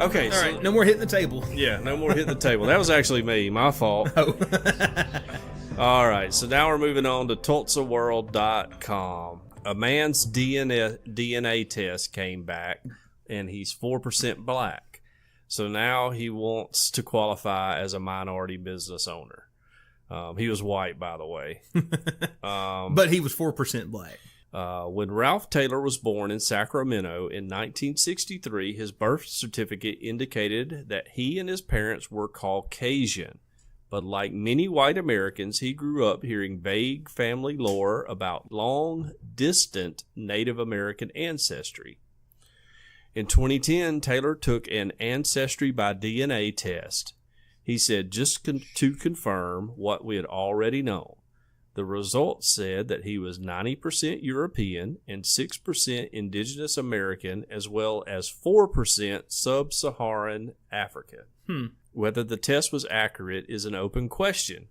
Okay, All right, no more hitting the table. Yeah, no more hitting the table. That was actually me. My fault. Oh. All right, so now we're moving on to TulsaWorld.com. A man's DNA test came back, and he's 4% black. So now he wants to qualify as a minority business owner. He was white, by the way. But he was 4% black. When Ralph Taylor was born in Sacramento in 1963, his birth certificate indicated that he and his parents were Caucasian. But like many white Americans, he grew up hearing vague family lore about long, distant Native American ancestry. In 2010, Taylor took an ancestry by DNA test. He said just to confirm what we had already known. The results said that he was 90% European and 6% Indigenous American, as well as 4% Sub-Saharan African. Whether the test was accurate is an open question.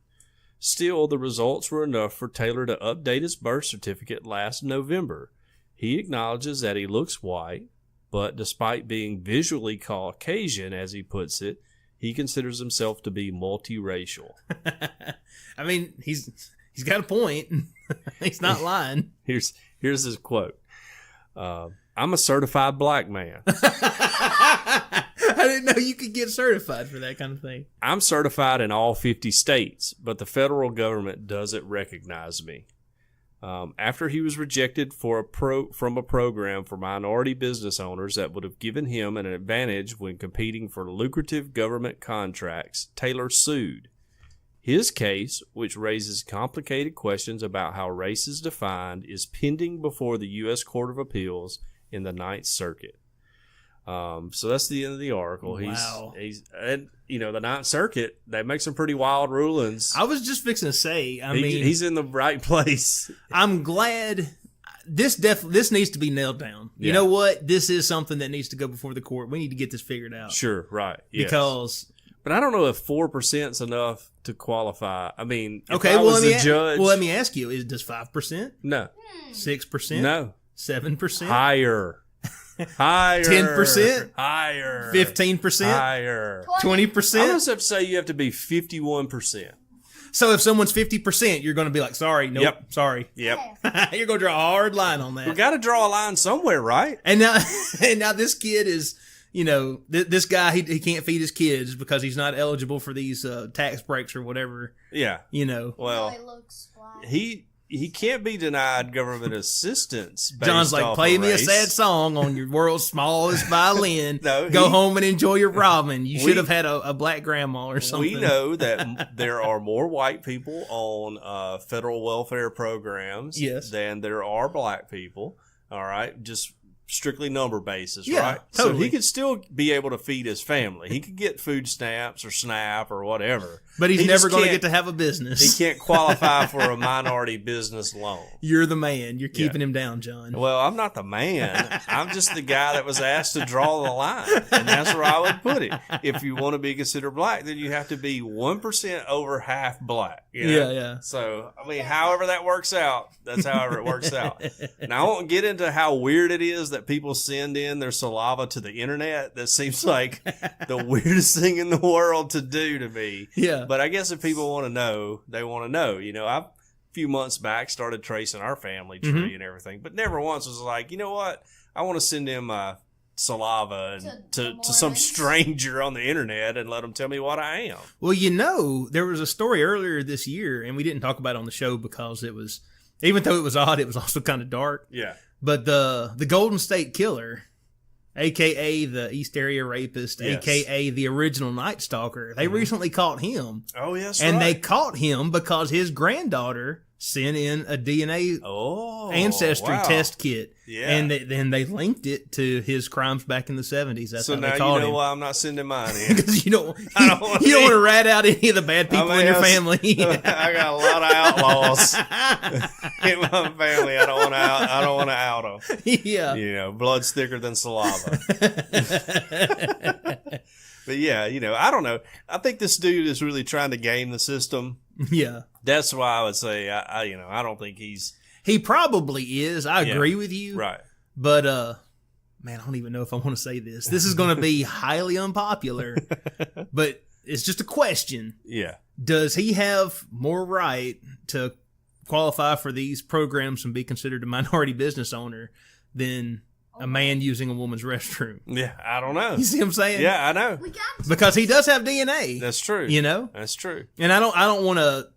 Still, the results were enough for Taylor to update his birth certificate last November. He acknowledges that he looks white, but despite being visually Caucasian, as he puts it, he considers himself to be multiracial. I mean, he's got a point. He's not lying. Here's his quote. I'm a certified black man. I didn't know you could get certified for that kind of thing. I'm certified in all 50 states, but the federal government doesn't recognize me. After he was rejected from a program for minority business owners that would have given him an advantage when competing for lucrative government contracts, Taylor sued. His case, which raises complicated questions about how race is defined, is pending before the U.S. Court of Appeals in the Ninth Circuit. So that's the end of the article. Wow. And the Ninth Circuit, they make some pretty wild rulings. I was just fixing to say, I mean, he's in the right place. I'm glad this needs to be nailed down. You know what? This is something that needs to go before the court. We need to get this figured out. Sure, right. Yes. Because, but I don't know if 4% is enough to qualify. I mean, if okay, I well, was the judge, let me ask you: does 5%? No. 6%? No. 7%? Higher. Higher. 10%? Higher. 15%? Higher. 20%? I almost have to say you have to be 51%. So if someone's 50%, you're going to be like, sorry, nope, Yep. sorry. Yep. You're going to draw a hard line on that. We got to draw a line somewhere, right? And now this kid is, this guy, he can't feed his kids because he's not eligible for these tax breaks or whatever. Yeah. Well, He looks black. he can't be denied government assistance. Based John's like, off play of me a race. sad song on your world's smallest violin. No, Go home and enjoy your ramen. You We- should have had a black grandma or something. We know that there are more white people on federal welfare programs Yes. than there are black people. All right, just strictly number basis, Yeah, right? So totally. he could still be able to feed his family. He could get food stamps or SNAP or whatever. But he's He never just going to can't- get to have a He business. can't qualify for a minority business loan. You're the man. You're keeping him down, John. Well, I'm not the man. I'm just the guy that was asked to draw the line. And that's where I would put it. If you want to be considered black, then you have to be 1% over half black. Yeah. So, I mean, however that works out, that's however it works out. Now, I won't get into how weird it is that people send in their saliva to the internet. That seems like the weirdest thing in the world to do to me. Yeah. But I guess if people want to know, they want to know. A few months back started tracing our family tree and everything, but never once was like, you know what? I want to send in my saliva to some Mormons. stranger on the internet and let them tell me what I am. Well, there was a story earlier this year, and we didn't talk about it on the show because it was, even though it was odd, it was also kind of dark. Yeah. But the Golden State Killer, a.k.a. the East Area Rapist, Yes. a.k.a. the original Night Stalker, they recently caught him. Oh, yes. And they caught him because his granddaughter sent in a DNA ancestry wow. test kit. Yeah. And then they linked it to his crimes back in the 70s. That's So how now they caught you know him. why I'm not sending mine in. Because you don't I don't wanna want be- to rat out any of the bad people in your family. I got a lot of outlaws in my family. I don't want to out them. Yeah. Blood's thicker than saliva. But yeah, I don't know. I think this dude is really trying to game the system. Yeah. That's why I would say I don't think he's He probably is. I agree with you. right. But man, I don't even know if I want to say this. This is going to be highly unpopular, but it's just a question. Yeah. Does he have more right to qualify for these programs and be considered a minority business owner than a man using a woman's restroom? Yeah, I don't know. You see what I'm saying? Yeah, I know. We got to. Because he does have DNA. That's true. You know? That's true. And I don't want to,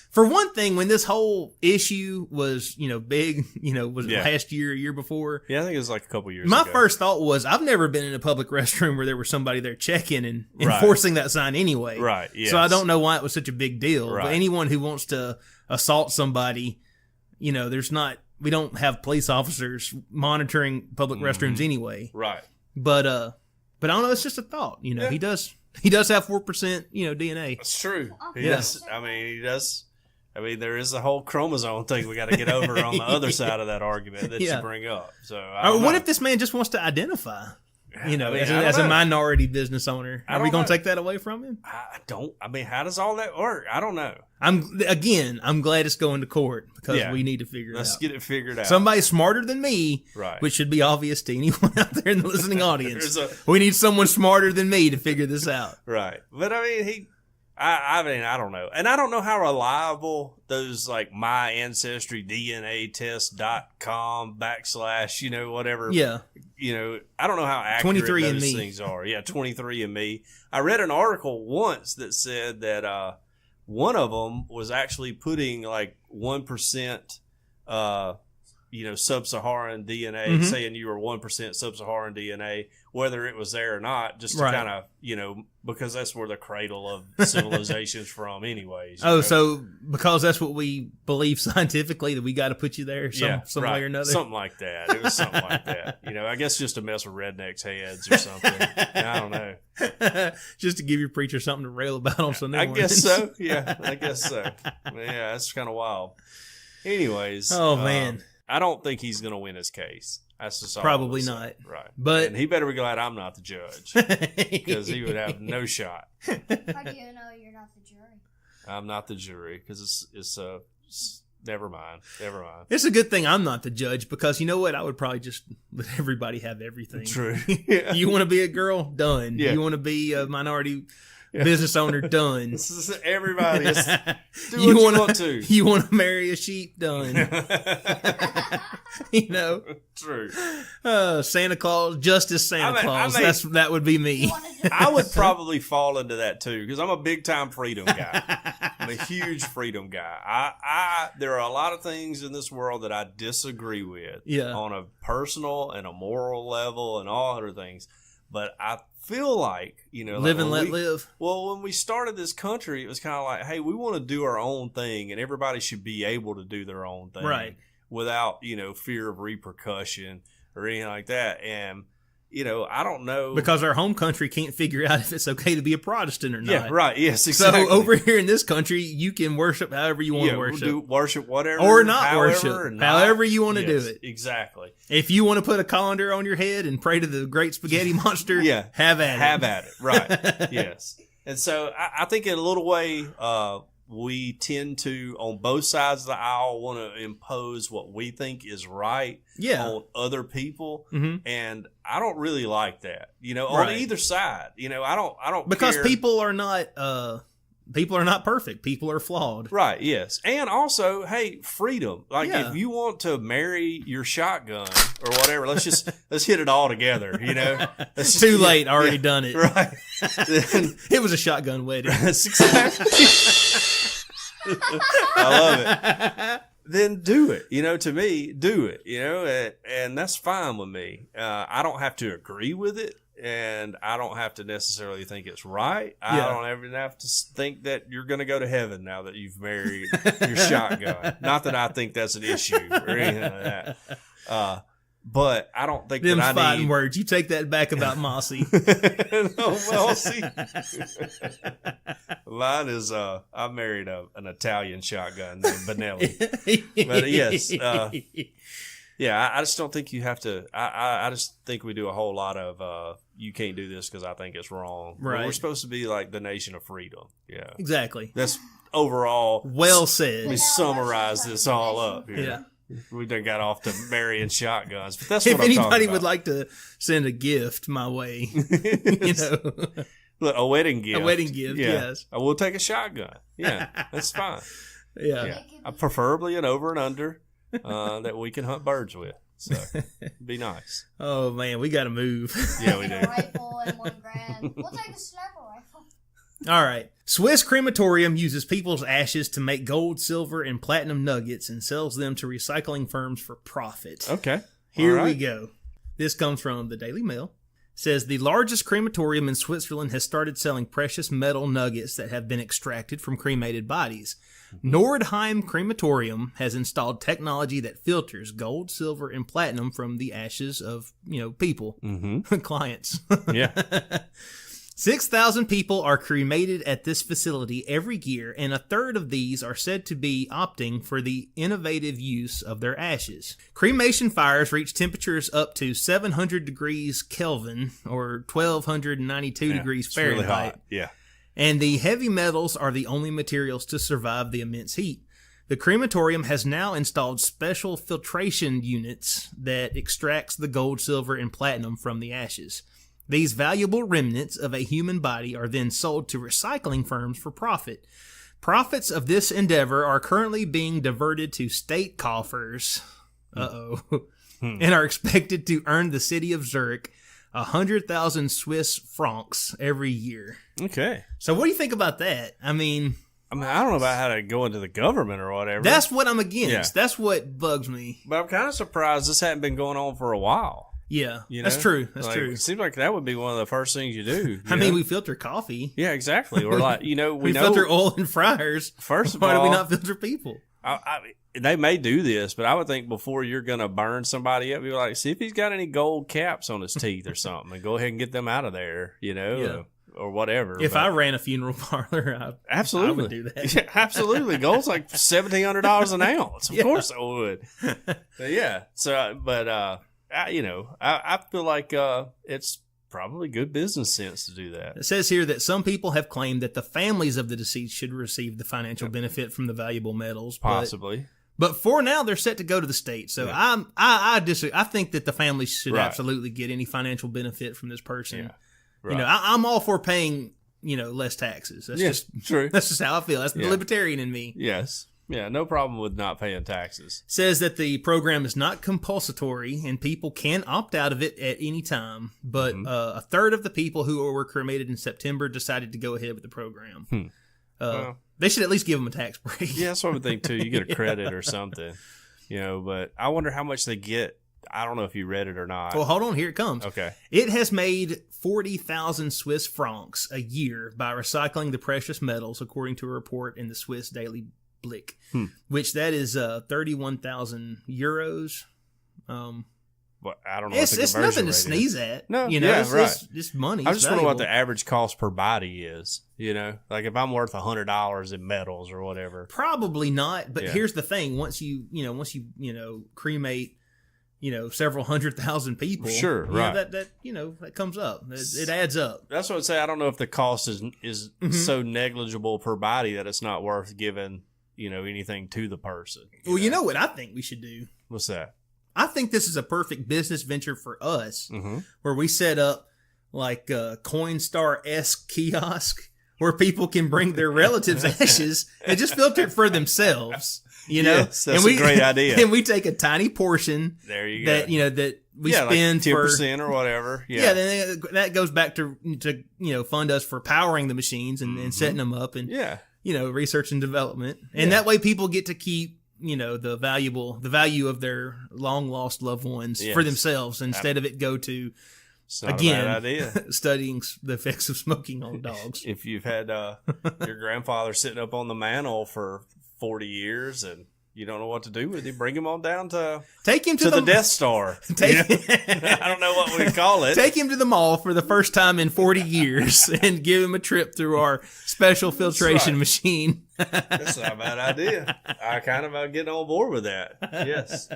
for one thing, when this whole issue was, big, was it last year, a year before? Yeah, I think it was like a couple years My ago. first thought was, I've never been in a public restroom where there was somebody there checking and Right. enforcing that sign anyway. Right, yes. So I don't know why it was such a big deal. Right. But anyone who wants to assault somebody, we don't have police officers monitoring public restrooms anyway. Right. But I don't know. It's just a thought. Yeah. He does have 4%, DNA. That's true. He Yeah. does. I mean, he does. I mean, there is a whole chromosome thing we got to get over on the other side of that argument that Yeah. you bring up. So, Or what if this man just wants to identify, I mean, as I a don't know. minority business owner? I Are we don't going know. to take that away from him? I mean, how does all that work? I don't know. I'm glad it's going to court because Yeah. we need to figure it Let's out. get it figured out. Somebody smarter than me, Right. which should be obvious to anyone out there in the listening audience. There's We need someone smarter than me to figure this out. Right. But I mean, I mean, I don't know. And I don't know how reliable those like my ancestry DNA test.com / whatever. Yeah. I don't know how accurate 23andMe. those things are. Yeah. 23andMe. I read an article once that said that, one of them was actually putting like 1%, sub-Saharan DNA, Mhm. saying you were 1% sub-Saharan DNA, whether it was there or not, just to Right. kind of, because that's where the cradle of civilization's from anyways. So because that's what we believe scientifically, that we got to put you there some right. way or another? Something like that. It was something like that. I guess just to mess with rednecks' heads or something. I don't know. Just to give your preacher something to rail about on Sunday I mornings. guess so. Yeah, I guess so. Yeah, that's kind of wild. Anyways. Oh, man. I don't think he's going to win his case. That's just all Probably I'm gonna not. say. Right. But- and he better be glad I'm not the judge because he would have no shot. How do you know you're not the jury? I'm not the jury because it's never mind. Never mind. It's a good thing I'm not the judge because you know what? I would probably just let everybody have everything. True. Yeah. You want to be a girl? Done. Yeah. You want to be a minority business owner? Done. This is everybody. Do what You you wanna- want to. You want to marry a sheep? Done. True. Santa Claus, Justice Santa Claus. That would be me. I would probably fall into that too because I'm a big time freedom guy. I'm a huge freedom guy. There are a lot of things in this world that I disagree with on a personal and a moral level and all other things. But I feel like, Live and let live. Well, when we started this country, it was kind of like, hey, we want to do our own thing and everybody should be able to do their own thing. Right. Without, fear of repercussion or anything like that. And, I don't know. Because our home country can't figure out if it's okay to be a Protestant or not. Yeah, right. Yes, exactly. So over here in this country, you can worship however you want to worship. Worship whatever. Or not however, worship. or not. However you want to Yes, do it. Exactly. If you want to put a colander on your head and pray to the great spaghetti monster, have at it. Have at it. Right. Yes. And so I think in a little way, we tend to, on both sides of the aisle, want to impose what we think is right on other people. Mm-hmm. And I don't really like that, on Right. either side. I don't Because care. people are not perfect. People are flawed. Right, yes. And also, hey, freedom. Like Yeah. if you want to marry your shotgun or whatever, let's hit it all together, Let's just- Too late. Already done it. Right. Then, It was a shotgun wedding. that's exactly. I love it. Then do it. To me, do it. And that's fine with me. I don't have to agree with it. And I don't have to necessarily think it's right. I don't even have to think that you're going to go to heaven now that you've married your shotgun. Not that I think that's an issue or anything like that. But I don't think Them that I fighting need. words. You take that back about Mossy. No, well, see, mine is I married an Italian shotgun named Benelli. But yes, yeah, I just don't think you have to. I just think we do a whole lot of you can't do this because I think it's wrong. Right. We're supposed to be like the nation of freedom. Yeah, Exactly. that's overall. Well Let me said. summarize this all up here. Yeah. We done got off to burying shotguns, but that's If what I'm talking anybody about. would like to send a gift my way, you know, Look, a wedding gift. a wedding gift, Yeah. yes. I will take a shotgun. Yeah, that's fine. Yeah. Yeah. Preferably an over and under that we can hunt birds with. So, it'd be nice. Oh, man, we got to move. Yeah, we do. A rifle and $1,000. We'll take a sniper rifle. All right. Swiss crematorium uses people's ashes to make gold, silver, and platinum nuggets and sells them to recycling firms for profit. Okay. Here All we right. go. This comes from the Daily Mail. Says the largest crematorium in Switzerland has started selling precious metal nuggets that have been extracted from cremated bodies. Nordheim Crematorium has installed technology that filters gold, silver, and platinum from the ashes of, people, clients. Yeah. 6,000 people are cremated at this facility every year, and a third of these are said to be opting for the innovative use of their ashes. Cremation fires reach temperatures up to 700 degrees Kelvin, or 1,292 degrees It's really Fahrenheit. hot. Yeah. And the heavy metals are the only materials to survive the immense heat. The crematorium has now installed special filtration units that extracts the gold, silver, and platinum from the ashes. These valuable remnants of a human body are then sold to recycling firms for profit. Profits of this endeavor are currently being diverted to state coffers. And are expected to earn the city of Zurich 100,000 Swiss francs every year. Okay. So what do you think about that? I mean, I don't know about how to go into the government or whatever. that's what I'm against. Yeah. That's what bugs me. But I'm kind of surprised this hadn't been going on for a while. Yeah, You that's know? true. That's Like, true. It seems like that would be one of the first things you do. you I mean, know? we filter coffee. Yeah, exactly. Or like, we We know. filter oil and fryers. First of Why do we all- not filter people? They may do this, but I would think before you're going to burn somebody up, you're like, see if he's got any gold caps on his teeth or something, and go ahead and get them out of there, Yeah. or whatever. If But I ran a funeral parlor, absolutely I would do that. Yeah, absolutely. Gold's like $1,700 an ounce. Of course I would. But yeah. So, but I feel like it's probably good business sense to do that. It says here that some people have claimed that the families of the deceased should receive the financial benefit from the valuable metals. Possibly. But for now, they're set to go to the state. So Yeah. I disagree. I think that the families should Right. absolutely get any financial benefit from this person. Yeah. Right. I'm all for paying, less taxes. That's Yes, just true. That's just how I feel. That's the Yeah. libertarian in me. Yes. Yeah. No problem with not paying taxes. Says that the program is not compulsory and people can opt out of it at any time. But Mm-hmm. a third of the people who were cremated in September decided to go ahead with the program. Well, They should at least give them a tax break. yeah, that's what I would think too. You get a credit or something, but I wonder how much they get. I don't know if you read it or not. Well, hold on. Here it comes. Okay. It has made 40,000 Swiss francs a year by recycling the precious metals, according to a report in the Swiss Daily Blick, which that is 31,000 euros. Well, I don't know. what It's the conversion nothing to rate is. sneeze at. No, it's, right. it's money. I It's just wonder what the valuable. average cost per body is. Like if I'm worth $100 in metals or whatever. Probably not, but Yeah. here's the thing: once you cremate, several 100,000 people, Sure, right. that comes up. It adds up. That's what I'd say. I don't know if the cost is Mm-hmm. so negligible per body that it's not worth giving anything to the person. Well, you know what I think we should do? What's that? I think this is a perfect business venture for us, Mm-hmm. where we set up like a Coinstar-esque kiosk where people can bring their relatives' ashes and just filter it for themselves. Yes, that's a great idea. And we take a tiny portion There you go. that we like spend 10% or whatever. yeah. Then that goes back to fund us for powering the machines and setting them up and Mm-hmm. Yeah. research and development, and that way people get to keep the value of their long lost loved ones Yes. for themselves instead of it go to It's not again a bad idea. studying the effects of smoking on dogs. If you've had your grandfather sitting up on the mantle for 40 years and you don't know what to do with him, bring him on down to Take him to the Death Star. Take, I don't know what we call it. take him to the mall for the first time in 40 years and give him a trip through our special filtration right. machine. That's not a bad idea. I kind of am getting on board with that. Yes.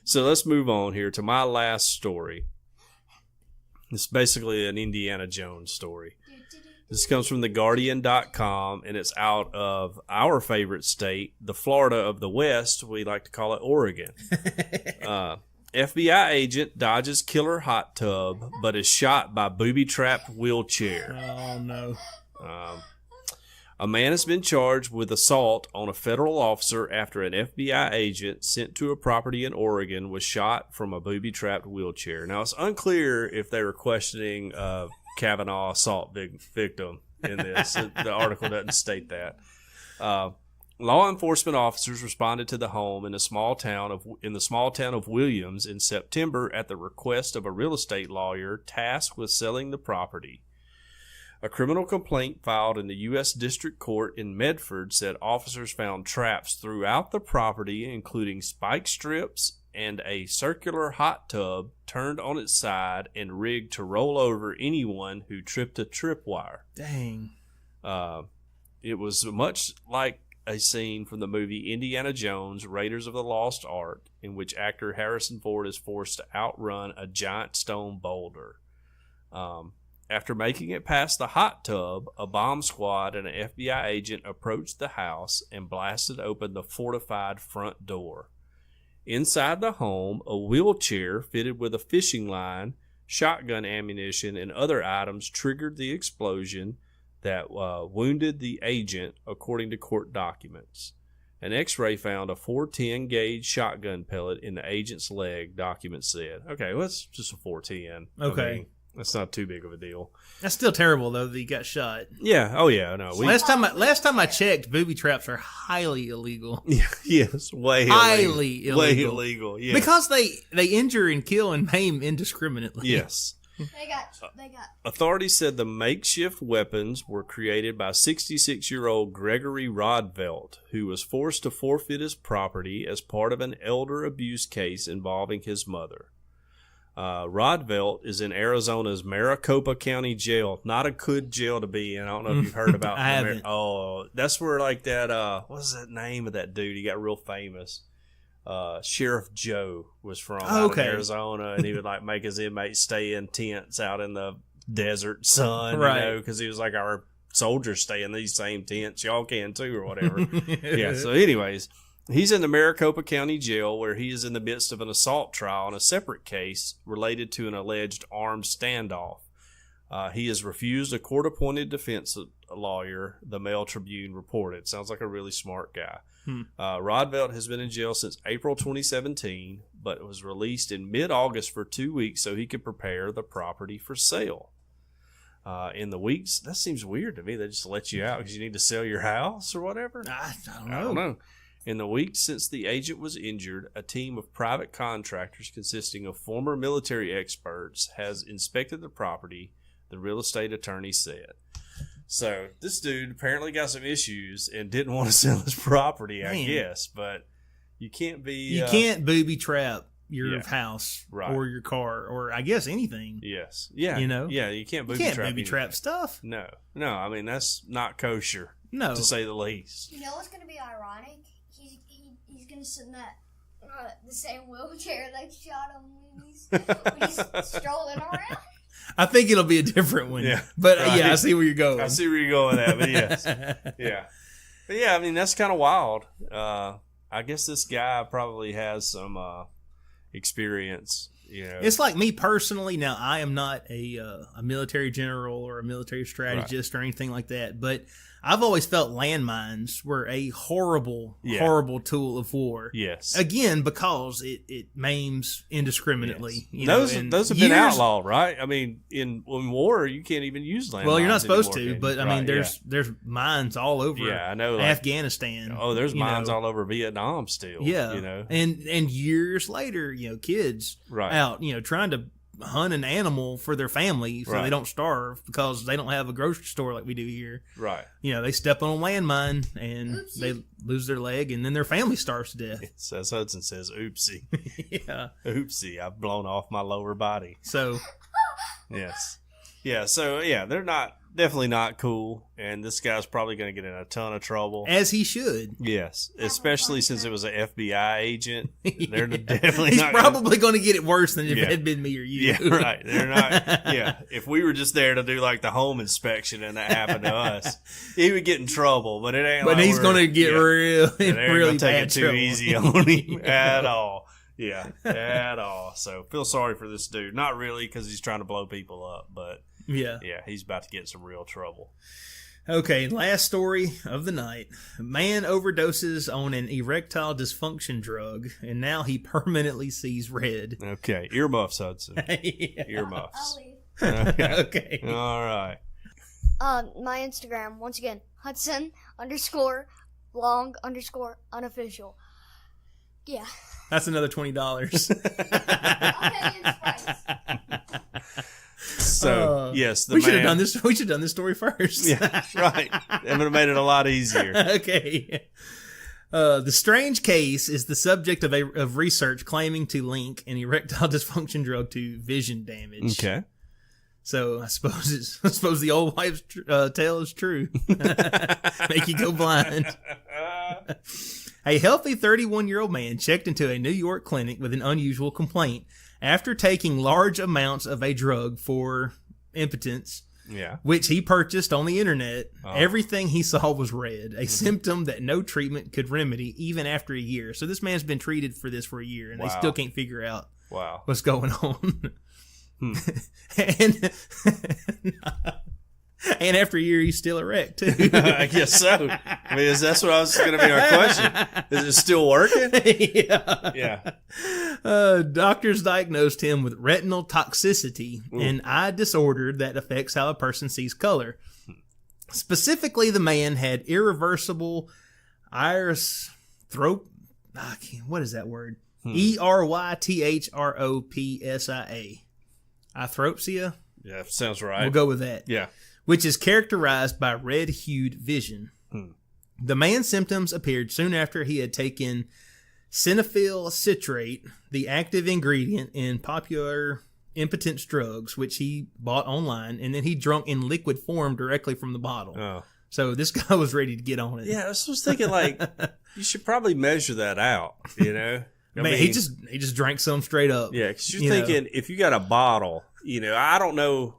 So let's move on here to my last story. It's basically an Indiana Jones story. This comes from theguardian.com, and it's out of our favorite state, the Florida of the West. We like to call it Oregon. FBI agent dodges killer hot tub, but is shot by booby-trapped wheelchair. Oh, no. A man has been charged with assault on a federal officer after an FBI agent sent to a property in Oregon was shot from a booby-trapped wheelchair. Now, it's unclear if they were questioning a Kavanaugh assault victim in this. The article doesn't state that. Law enforcement officers responded to the home in the small town of Williams in September at the request of a real estate lawyer tasked with selling the property. A criminal complaint filed in the U.S. District Court in Medford said officers found traps throughout the property, including spike strips and a circular hot tub turned on its side and rigged to roll over anyone who tripped a tripwire. Dang. It was much like a scene from the movie Indiana Jones, Raiders of the Lost Ark, in which actor Harrison Ford is forced to outrun a giant stone boulder. After making it past the hot tub, a bomb squad and an FBI agent approached the house and blasted open the fortified front door. Inside the home, a wheelchair fitted with a fishing line, shotgun ammunition, and other items triggered the explosion that wounded the agent, according to court documents. An X-ray found a .410 gauge shotgun pellet in the agent's leg, documents said. Okay, well, that's just a .410. Okay. I mean, that's not too big of a deal. That's still terrible, though, that he got shot. Yeah. Oh, yeah. No. Last time I checked, booby traps are highly illegal. Yes. Way illegal. Way illegal. Yes. Because they injure and kill and maim indiscriminately. Yes. They got. Authorities said the makeshift weapons were created by 66-year-old Gregory Rodvelt, who was forced to forfeit his property as part of an elder abuse case involving his mother. Rodvelt is in Arizona's Maricopa County Jail. Not a good jail to be in. I don't know if you've heard about. I haven't. That's where like that. What's that name of that dude? He got real famous. Sheriff Joe was from out in Arizona, and he would like make his inmates stay in tents out in the desert sun, right? Because he was like, our soldiers stay in these same tents. Y'all can too, or whatever. Yeah. So, anyways. He's in the Maricopa County Jail where he is in the midst of an assault trial on a separate case related to an alleged armed standoff. He has refused a court-appointed defense lawyer, the Mail Tribune reported. Sounds like a really smart guy. Rodvelt has been in jail since April 2017, but was released in mid-August for 2 weeks so he could prepare the property for sale. In the weeks, that seems weird to me. They just let you out because you need to sell your house or whatever. I don't know. I don't know. In the weeks since the agent was injured, a team of private contractors consisting of former military experts has inspected the property, the real estate attorney said. So this dude apparently got some issues and didn't want to sell his property, I guess. But you can't be... You can't booby trap your house or your car or I guess anything. Yes. Yeah. You know? Yeah, you can't booby trap stuff. No. No, I mean, that's not kosher, to say the least. You know what's going to be ironic? He's gonna sit in that the same wheelchair they shot him when he's strolling around. I think it'll be a different one. Yeah, but I see where you're going. I see where you're going with that. But yes, yeah, but yeah. I mean, that's kind of wild. I guess this guy probably has some experience. You know, it's like me personally. Now, I am not a military general or a military strategist or anything like that, but I've always felt landmines were a horrible tool of war. Yes. Again, because it maims indiscriminately. Yes. Those have been outlawed, right? I mean, in war, you can't even use landmines. Well, you're not supposed to, but I mean, there's mines all over. Yeah, I know. Afghanistan. Oh, there's mines all over Vietnam still. Yeah, you know, and years later, kids out, trying to hunt an animal for their family so they don't starve because they don't have a grocery store like we do here. Right. They step on a landmine and they lose their leg and then their family starves to death. Yes, as Hudson says, oopsie. Yeah. Oopsie, I've blown off my lower body. So. Yes. Yeah, so, yeah, they're not definitely not cool. And this guy's probably going to get in a ton of trouble. As he should. Yes, especially since it was an FBI agent. They're definitely He's not probably going to get it worse than if Yeah. it had been me or you. Yeah, right. They're not. Yeah, if we were just there to do like the home inspection and that happened to us, he would get in trouble. But it ain't. But like he's going to get real, They're really gonna take bad it too trouble. easy on him at all. Yeah, at all. So feel sorry for this dude. Not really, because he's trying to blow people up, but Yeah. yeah, he's about to get in some real trouble. Okay, last story of the night. A man overdoses on an erectile dysfunction drug, and now he permanently sees red. Okay, earmuffs, Hudson. Yeah. I'll Earmuffs. leave. Okay. Okay. All right. My Instagram, once again, Hudson_long_unofficial. Yeah. That's another $20. I'll pay you in Sprite. So yes, the we should have man- done this. We should have done this story first. Yeah, right. That would have made it a lot easier. Okay. The strange case is the subject of research claiming to link an erectile dysfunction drug to vision damage. Okay. So I suppose the old wife's tale is true. Make you go blind. A healthy 31-year-old man checked into a New York clinic with an unusual complaint after taking large amounts of a drug for impotence, Yeah. which he purchased on the internet. Oh. Everything he saw was red, a symptom that no treatment could remedy even after a year. So this man's been treated for this for a year, and they Wow. still can't figure out Wow. what's going on. and and after a year, he's still erect too. I guess so. I mean, that's what I was going to be our question. Is it still working? Yeah. Yeah. Doctors diagnosed him with retinal toxicity, an eye disorder that affects how a person sees color. Specifically, the man had irreversible iris thrope. What is that word? ERYTHROPSIA. Arthropsia? Yeah, sounds right. We'll go with that. Yeah. Which is characterized by red-hued vision. The man's symptoms appeared soon after he had taken cinephyl citrate, the active ingredient in popular impotence drugs, which he bought online, and then he drunk in liquid form directly from the bottle. Oh. So this guy was ready to get on it. Yeah, I was just thinking, like, you should probably measure that out, you know? Man, he just drank some straight up. Yeah, because you're you know. thinking, if you got a bottle, you know, I don't know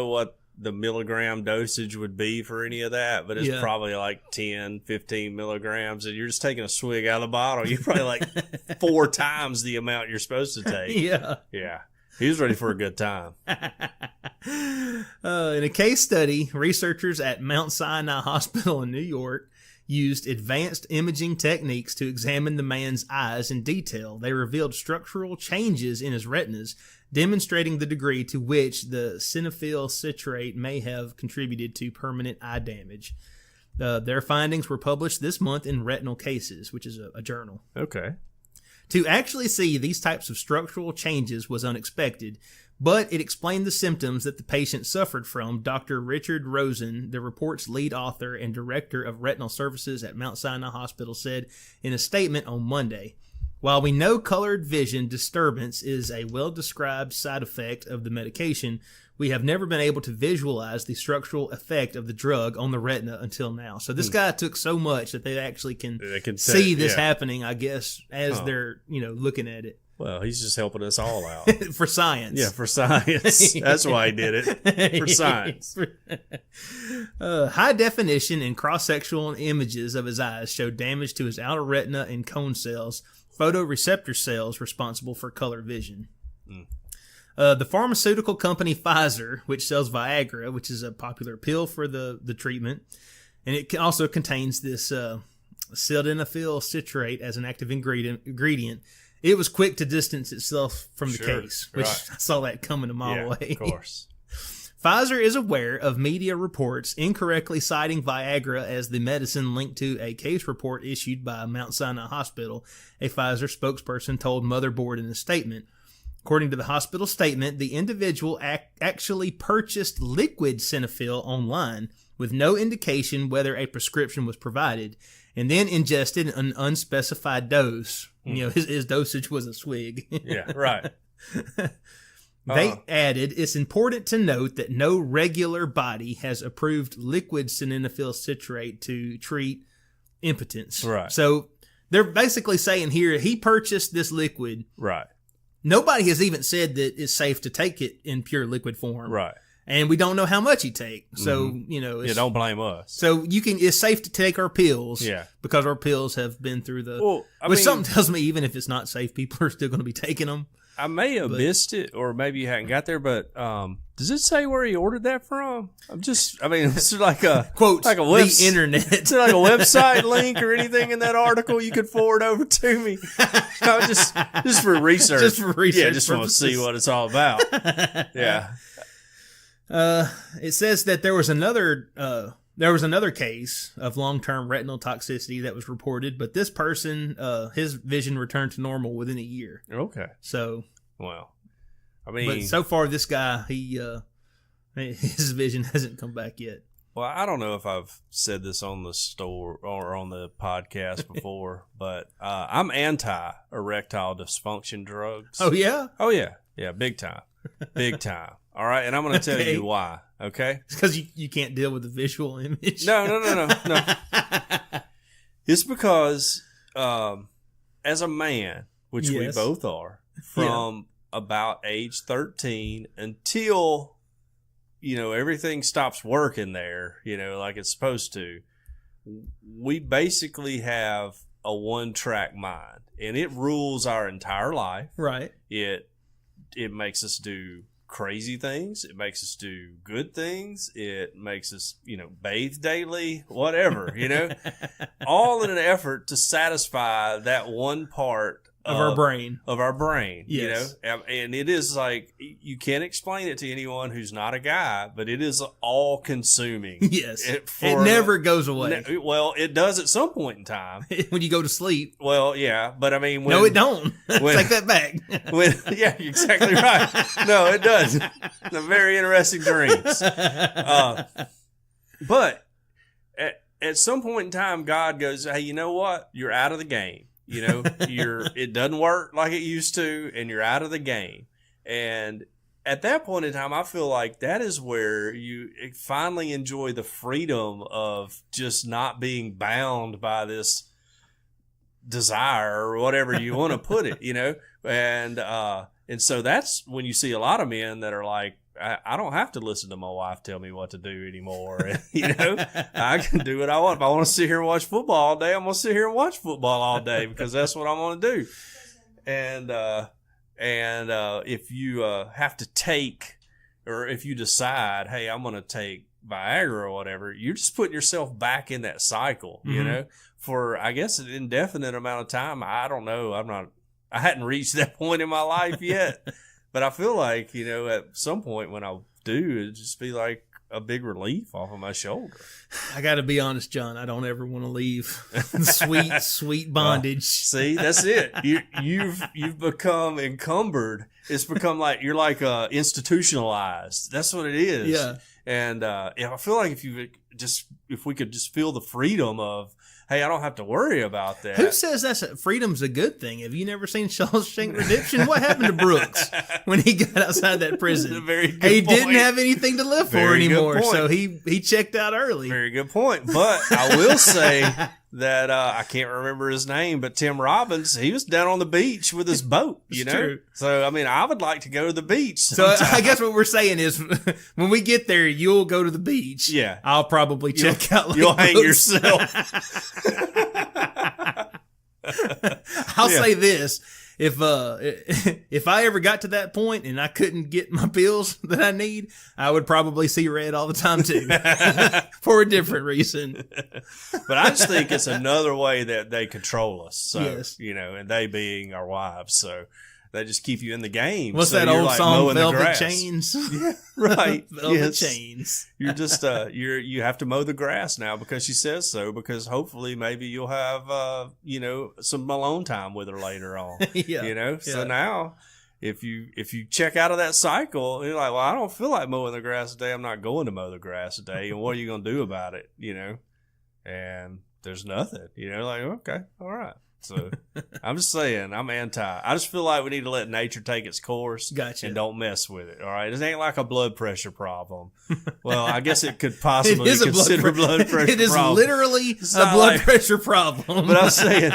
what the milligram dosage would be for any of that, but it's Yeah. probably like 10, 15 milligrams, and you're just taking a swig out of the bottle. You're probably like 4 times the amount you're supposed to take. Yeah. Yeah. He was ready for a good time. In a case study, researchers at Mount Sinai Hospital in New York used advanced imaging techniques to examine the man's eyes in detail. They revealed structural changes in his retinas, demonstrating the degree to which the cinephyl citrate may have contributed to permanent eye damage. Their findings were published this month in Retinal Cases, which is a journal. Okay. To actually see these types of structural changes was unexpected, but it explained the symptoms that the patient suffered from. Dr. Richard Rosen, the report's lead author and director of retinal services at Mount Sinai Hospital, said in a statement on Monday, "While we know colored vision disturbance is a well-described side effect of the medication, we have never been able to visualize the structural effect of the drug on the retina until now." So this guy took so much that they actually can see this happening, I guess, as they're, looking at it. Well, he's just helping us all out. For science. Yeah, for science. That's why he did it. For science. High definition and cross-sectional images of his eyes showed damage to his outer retina and cone cells, photoreceptor cells responsible for color vision. The pharmaceutical company Pfizer, which sells Viagra, which is a popular pill for the treatment, and it also contains this sildenafil citrate as an active ingredient. It was quick to distance itself from the case, which I saw that coming a mile away. Of course. Pfizer is aware of media reports incorrectly citing Viagra as the medicine linked to a case report issued by Mount Sinai Hospital, a Pfizer spokesperson told Motherboard in a statement. According to the hospital statement, the individual actually purchased liquid cinephyl online with no indication whether a prescription was provided, and then ingested an unspecified dose. His dosage was a swig. Yeah, right. They added, it's important to note that no regular body has approved liquid sildenafil citrate to treat impotence. Right. So they're basically saying here, he purchased this liquid. Right. Nobody has even said that it's safe to take it in pure liquid form. Right. And we don't know how much he take. So, you know. Yeah, don't blame us. So it's safe to take our pills. Yeah. Because our pills have been through the. Well, I which mean, something tells me even if it's not safe, people are still going to be taking them. I may have missed it, or maybe you hadn't got there, but does it say where he ordered that from? It's like a quote, like a the internet. Is there like a website link or anything in that article you could forward over to me? No, just for research. Just for research. Yeah, just want to see what it's all about. Yeah. It says that there was another case of long-term retinal toxicity that was reported, but this person, his vision returned to normal within a year. Okay. So, well, but so far this guy, his vision hasn't come back yet. Well, I don't know if I've said this on the store or on the podcast before, but I'm anti-erectile dysfunction drugs. Oh yeah? Oh yeah. Yeah, big time. Big time. All right, and I'm going to tell you why, okay? It's because you can't deal with the visual image. No. It's because as a man, which we both are, from about age 13 until, everything stops working there, like it's supposed to, we basically have a one-track mind, and it rules our entire life. Right. It makes us do crazy things. It makes us do good things. It makes us, bathe daily, whatever, all in an effort to satisfy that one part of our brain. Yes. And it is like, you can't explain it to anyone who's not a guy, but it is all consuming. Yes. It never goes away. Well, it does at some point in time. When you go to sleep. Well, yeah, but I mean, no, it don't. Take that back. Yeah, you're exactly right. No, it does. They're very interesting dreams. But at some point in time, God goes, hey, you know what? You're out of the game. It doesn't work like it used to, and you're out of the game. And at that point in time, I feel like that is where you finally enjoy the freedom of just not being bound by this desire or whatever you want to put it, and so that's when you see a lot of men that are like, I don't have to listen to my wife tell me what to do anymore. I can do what I want. If I want to sit here and watch football all day, I'm going to sit here and watch football all day because that's what I want to do. And if you have to take, or if you decide, hey, I'm going to take Viagra or whatever, you're just putting yourself back in that cycle, for, I guess, an indefinite amount of time. I don't know. I hadn't reached that point in my life yet. But I feel like, at some point when I do, it'd just be like a big relief off of my shoulder. I got to be honest, John. I don't ever want to leave sweet bondage. See, that's it. You've become encumbered. It's become like you're like institutionalized. That's what it is. Yeah. And I feel like if we could just feel the freedom of, hey, I don't have to worry about that. Who says freedom's a good thing? Have you never seen Shawshank Redemption? What happened to Brooks when he got outside that prison? He didn't have anything to live for anymore, so he checked out early. Very good point. But I will say that I can't remember his name, but Tim Robbins, he was down on the beach with his boat, True. So, I would like to go to the beach sometime. So I guess what we're saying is when we get there, you'll go to the beach. Yeah. I'll probably check out. You'll hang yourself. I'll say this. If I ever got to that point and I couldn't get my pills that I need, I would probably see red all the time too, for a different reason. But I just think it's another way that they control us. So, yes. And they being our wives, so they just keep you in the game. What's so that old song, Velvet Chains? Yeah, right. Velvet Chains. You're just you have to mow the grass now because she says so. Because hopefully, maybe you'll have some alone time with her later on. Yeah. So now, if you check out of that cycle, you're like, well, I don't feel like mowing the grass today. I'm not going to mow the grass today. And what are you going to do about it? And there's nothing. Like, okay, all right. So I'm just saying, I'm anti. I just feel like we need to let nature take its course. Gotcha. And don't mess with it. All right. It ain't like a blood pressure problem. Well, I guess it could possibly It is consider a blood pressure It is problem. literally It's a not blood like- pressure problem. But I'm saying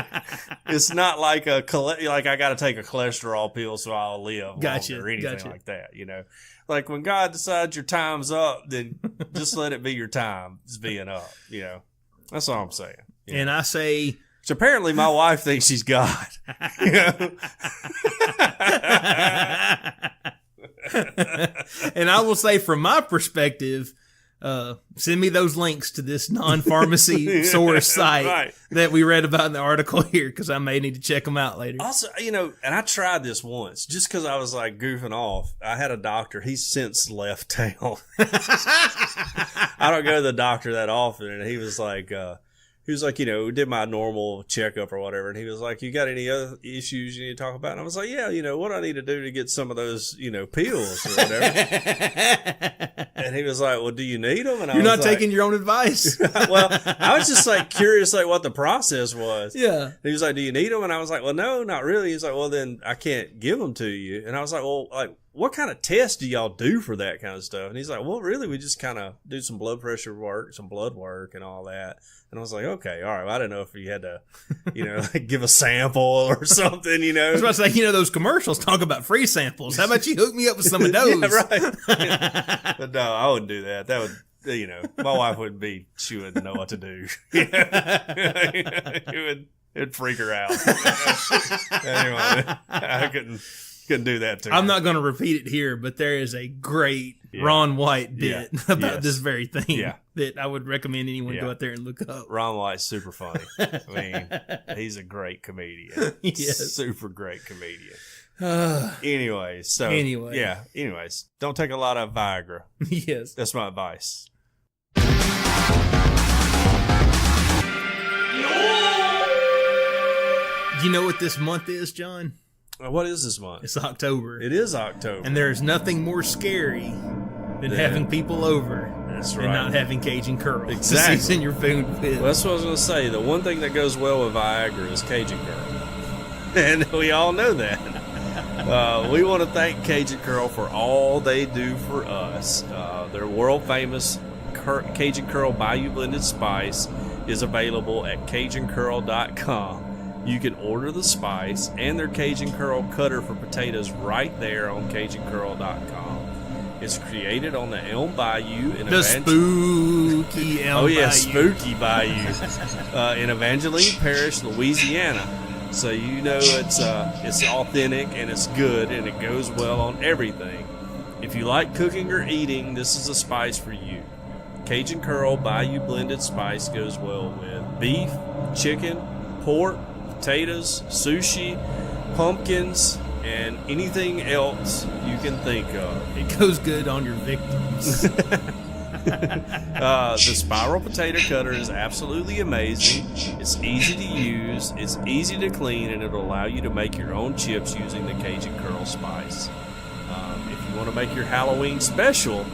it's not like like I got to take a cholesterol pill so I'll live Gotcha, longer or anything gotcha. like that. You know, like when God decides your time's up, then just let it be your time. It's being up. You know, that's all I'm saying. You And know? I say, So apparently my wife thinks she's God. You know? and I will say from my perspective, send me those links to this non-pharmacy source site Right. that we read about in the article here, because I may need to check them out later. Also, you know, and I tried this once just because I was like goofing off. I had a doctor. He's since left town. I don't go to the doctor that often. And he was like, you know, did my normal checkup or whatever. And he was like, you got any other issues you need to talk about? And I was like, yeah, you know, what do I need to do to get some of those, you know, pills or whatever? And he was like, well, do you need them? And I You're was not like, taking your own advice. well, I was just like curious, like what the process was. Yeah. And he was like, do you need them? And I was like, well, no, not really. He's like, well, then I can't give them to you. And I was like, well, like, what kind of tests do y'all do for that kind of stuff? And he's like, well, really, we just kind of do some blood pressure work, some blood work and all that. And I was like, okay, all right. Well, I didn't know if you had to, you know, like give a sample or something, you know. I was about to say, you know, those commercials talk about free samples. How about you hook me up with some of those? Yeah, right. But no, I wouldn't do that. That would, you know, my wife wouldn't be, she wouldn't know what to do. It'd freak her out. Anyway, I couldn't do that to her. I'm not going to repeat it here, but there is a great Ron White bit about this very thing that I would recommend anyone go out there and look up. Ron White's super funny. I mean, he's a great comedian. Yes. Super great comedian. Anyways, don't take a lot of Viagra. Yes. That's my advice. Do you know what this month is, John? What is this month? It's October. It is October. And there is nothing more scary than having people over That's and right. not having Cajun Curl Exactly. to season your food with. Well, that's what I was going to say. The one thing that goes well with Viagra is Cajun Curl. And we all know that. We want to thank Cajun Curl for all they do for us. Their world famous Cajun Curl Bayou Blended Spice is available at CajunCurl.com. You can order the spice and their Cajun Curl cutter for potatoes right there on CajunCurl.com. It's created on the Elm Bayou in The spooky Elm Bayou. Spooky Bayou in Evangeline Parish, Louisiana. So you know it's authentic and it's good and it goes well on everything. If you like cooking or eating, this is a spice for you. Cajun Curl Bayou Blended Spice goes well with beef, chicken, pork, potatoes, sushi, pumpkins, and anything else you can think of. It goes good on your victims. The spiral potato cutter is absolutely amazing. It's easy to use, it's easy to clean, and it'll allow you to make your own chips using the Cajun Curl spice. If you want to make your Halloween special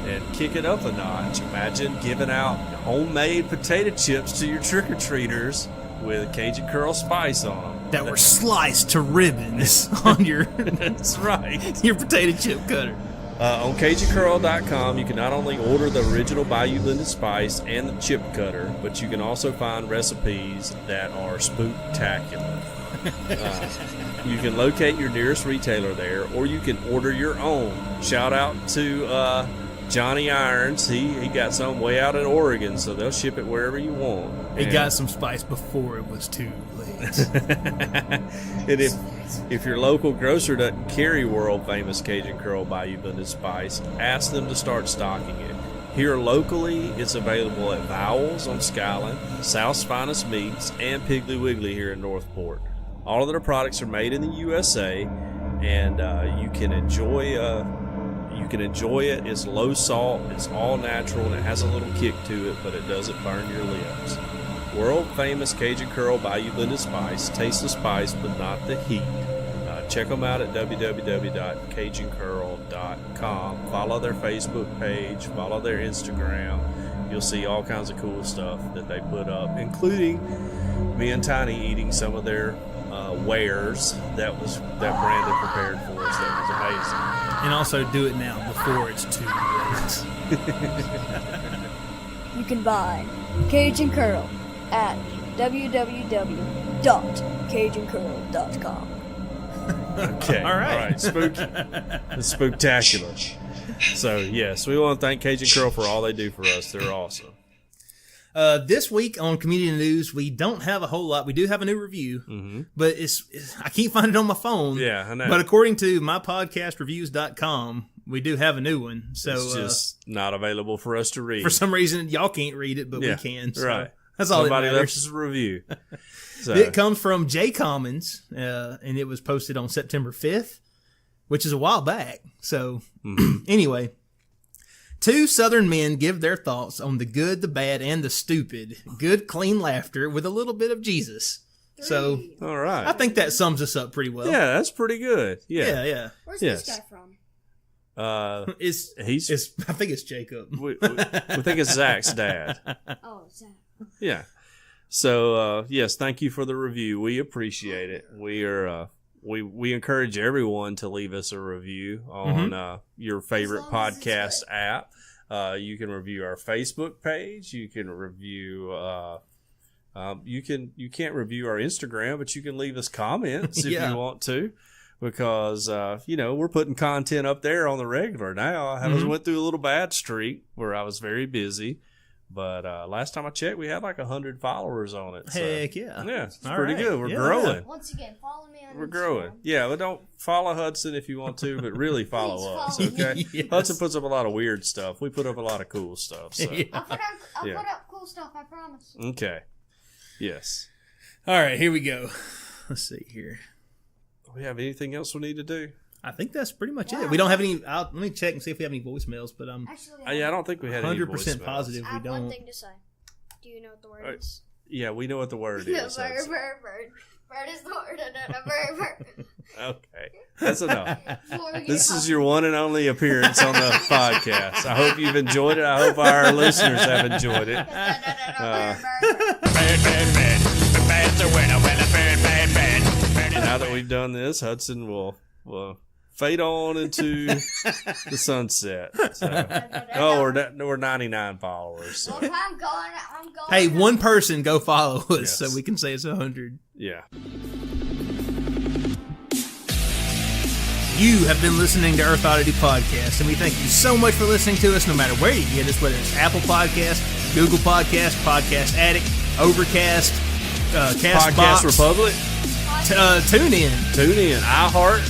and kick it up a notch, imagine giving out homemade potato chips to your trick-or-treaters with Cajun Curl spice on them. That were sliced to ribbons on your That's right. your potato chip cutter. On CajunCurl.com, you can not only order the original Bayou Blended Spice and the chip cutter, but you can also find recipes that are spooktacular. You can locate your nearest retailer there, or you can order your own. Shout out to Johnny Irons. He got some way out in Oregon, so they'll ship it wherever you want. It got some spice before it was too late. And if your local grocer doesn't carry world famous Cajun Curl Bayou Blended Spice, ask them to start stocking it. Here locally, it's available at Vowels on Skyland, South's Finest Meats, and Piggly Wiggly here in Northport. All of their products are made in the USA, and you can enjoy it. It's low salt, it's all natural, and it has a little kick to it, but it doesn't burn your lips. World famous Cajun Curl Bayou Blended Spice. Taste the spice, but not the heat. Check them out at www.CajunCurl.com. Follow their Facebook page, follow their Instagram. You'll see all kinds of cool stuff that they put up, including me and Tiny eating some of their wares that Brandon prepared for us. That was amazing. And also do it now before it's too late. You can buy Cajun Curl at www.cajuncurl.com. Okay. All right. Spooky. It's spooktacular. So, yes, we want to thank Cajun Curl for all they do for us. They're awesome. This week on Community News, we don't have a whole lot. We do have a new review, but I can't find it on my phone. Yeah, I know. But according to mypodcastreviews.com, we do have a new one. So it's just not available for us to read. For some reason, y'all can't read it, but we can. So right. That's all Somebody that left matters. us a review. So. It comes from Jay Commons, and it was posted on September 5th, which is a while back. So anyway, two Southern men give their thoughts on the good, the bad, and the stupid. Good, clean laughter with a little bit of Jesus. So, all right. I think that sums us up pretty well. Yeah, that's pretty good. Yeah. Where's this guy from? I think it's Jacob. We think it's Zach's dad. Oh, Zach. Yeah. So yes, thank you for the review. We appreciate it. We are we encourage everyone to leave us a review on your favorite podcast app. You can review our Facebook page. You can review. You can't review our Instagram, but you can leave us comments if you want to, because we're putting content up there on the regular now. I went through a little bad streak where I was very busy. But last time I checked, we had like 100 followers on it. Heck yeah. Yeah, it's All pretty right. good. We're growing. Once again, follow me on We're Instagram. growing. Yeah, but don't follow Hudson if you want to, but really follow Please us, follow me. okay? Yes. Hudson puts up a lot of weird stuff. We put up a lot of cool stuff. So. Yeah. I'll put Yeah. up cool stuff, I promise. Okay. Yes. All right, here we go. Let's see here. Do we have anything else we need to do? I think that's pretty much it. We don't have any. Let me check and see if we have any voicemails, but I'm Actually, I don't think we had any 100% voicemails. positive I we have one don't. thing to say. Do you know what the word Alright. is? Yeah, we know what the word No, is. bird, Hudson. bird, bird. Bird is the word. No, bird. Okay. That's enough. Before we get This off- is your one and only appearance on the podcast. I hope you've enjoyed it. I hope our listeners have enjoyed it. Bird. Now that we've done this, Hudson will fade on into the sunset. So. Oh, we're 99 followers. So. Well, I'm going. Hey, one person go follow us Yes. so we can say it's 100. Yeah. You have been listening to Earth Oddity Podcast, and we thank you so much for listening to us no matter where you get us, whether it's Apple Podcast, Google Podcast, Podcast Addict, Overcast, Podcast Castbox, Republic. TuneIn, iHeart.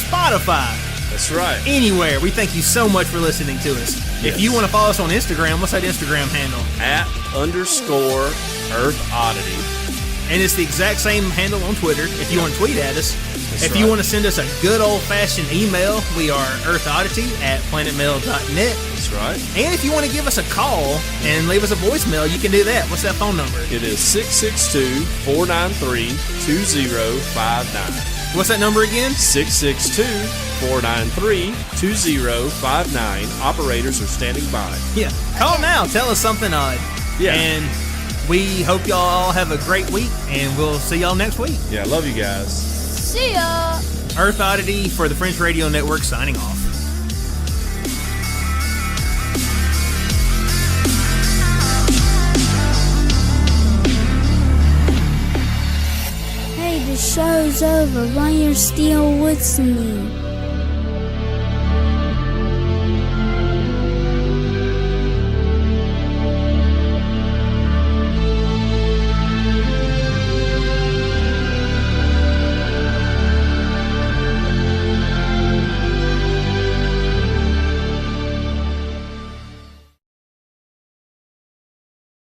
Spotify, That's right. anywhere. We thank you so much for listening to us. Yes. If you want to follow us on Instagram, what's that Instagram handle? @_Earth Oddity. And it's the exact same handle on Twitter if you want to tweet at us. That's if you right. want to send us a good old-fashioned email, we are earthoddity@planetmail.net. That's right. And if you want to give us a call and leave us a voicemail, you can do that. What's that phone number? It is 662-493-2059. What's that number again? 662-493-2059. Operators are standing by. Yeah. Call now. Tell us something odd. Yeah. And we hope y'all all have a great week, and we'll see y'all next week. Yeah, love you guys. See ya. Earth Oddity for the French Radio Network signing off. Hey, the show's over. Why you're still listening?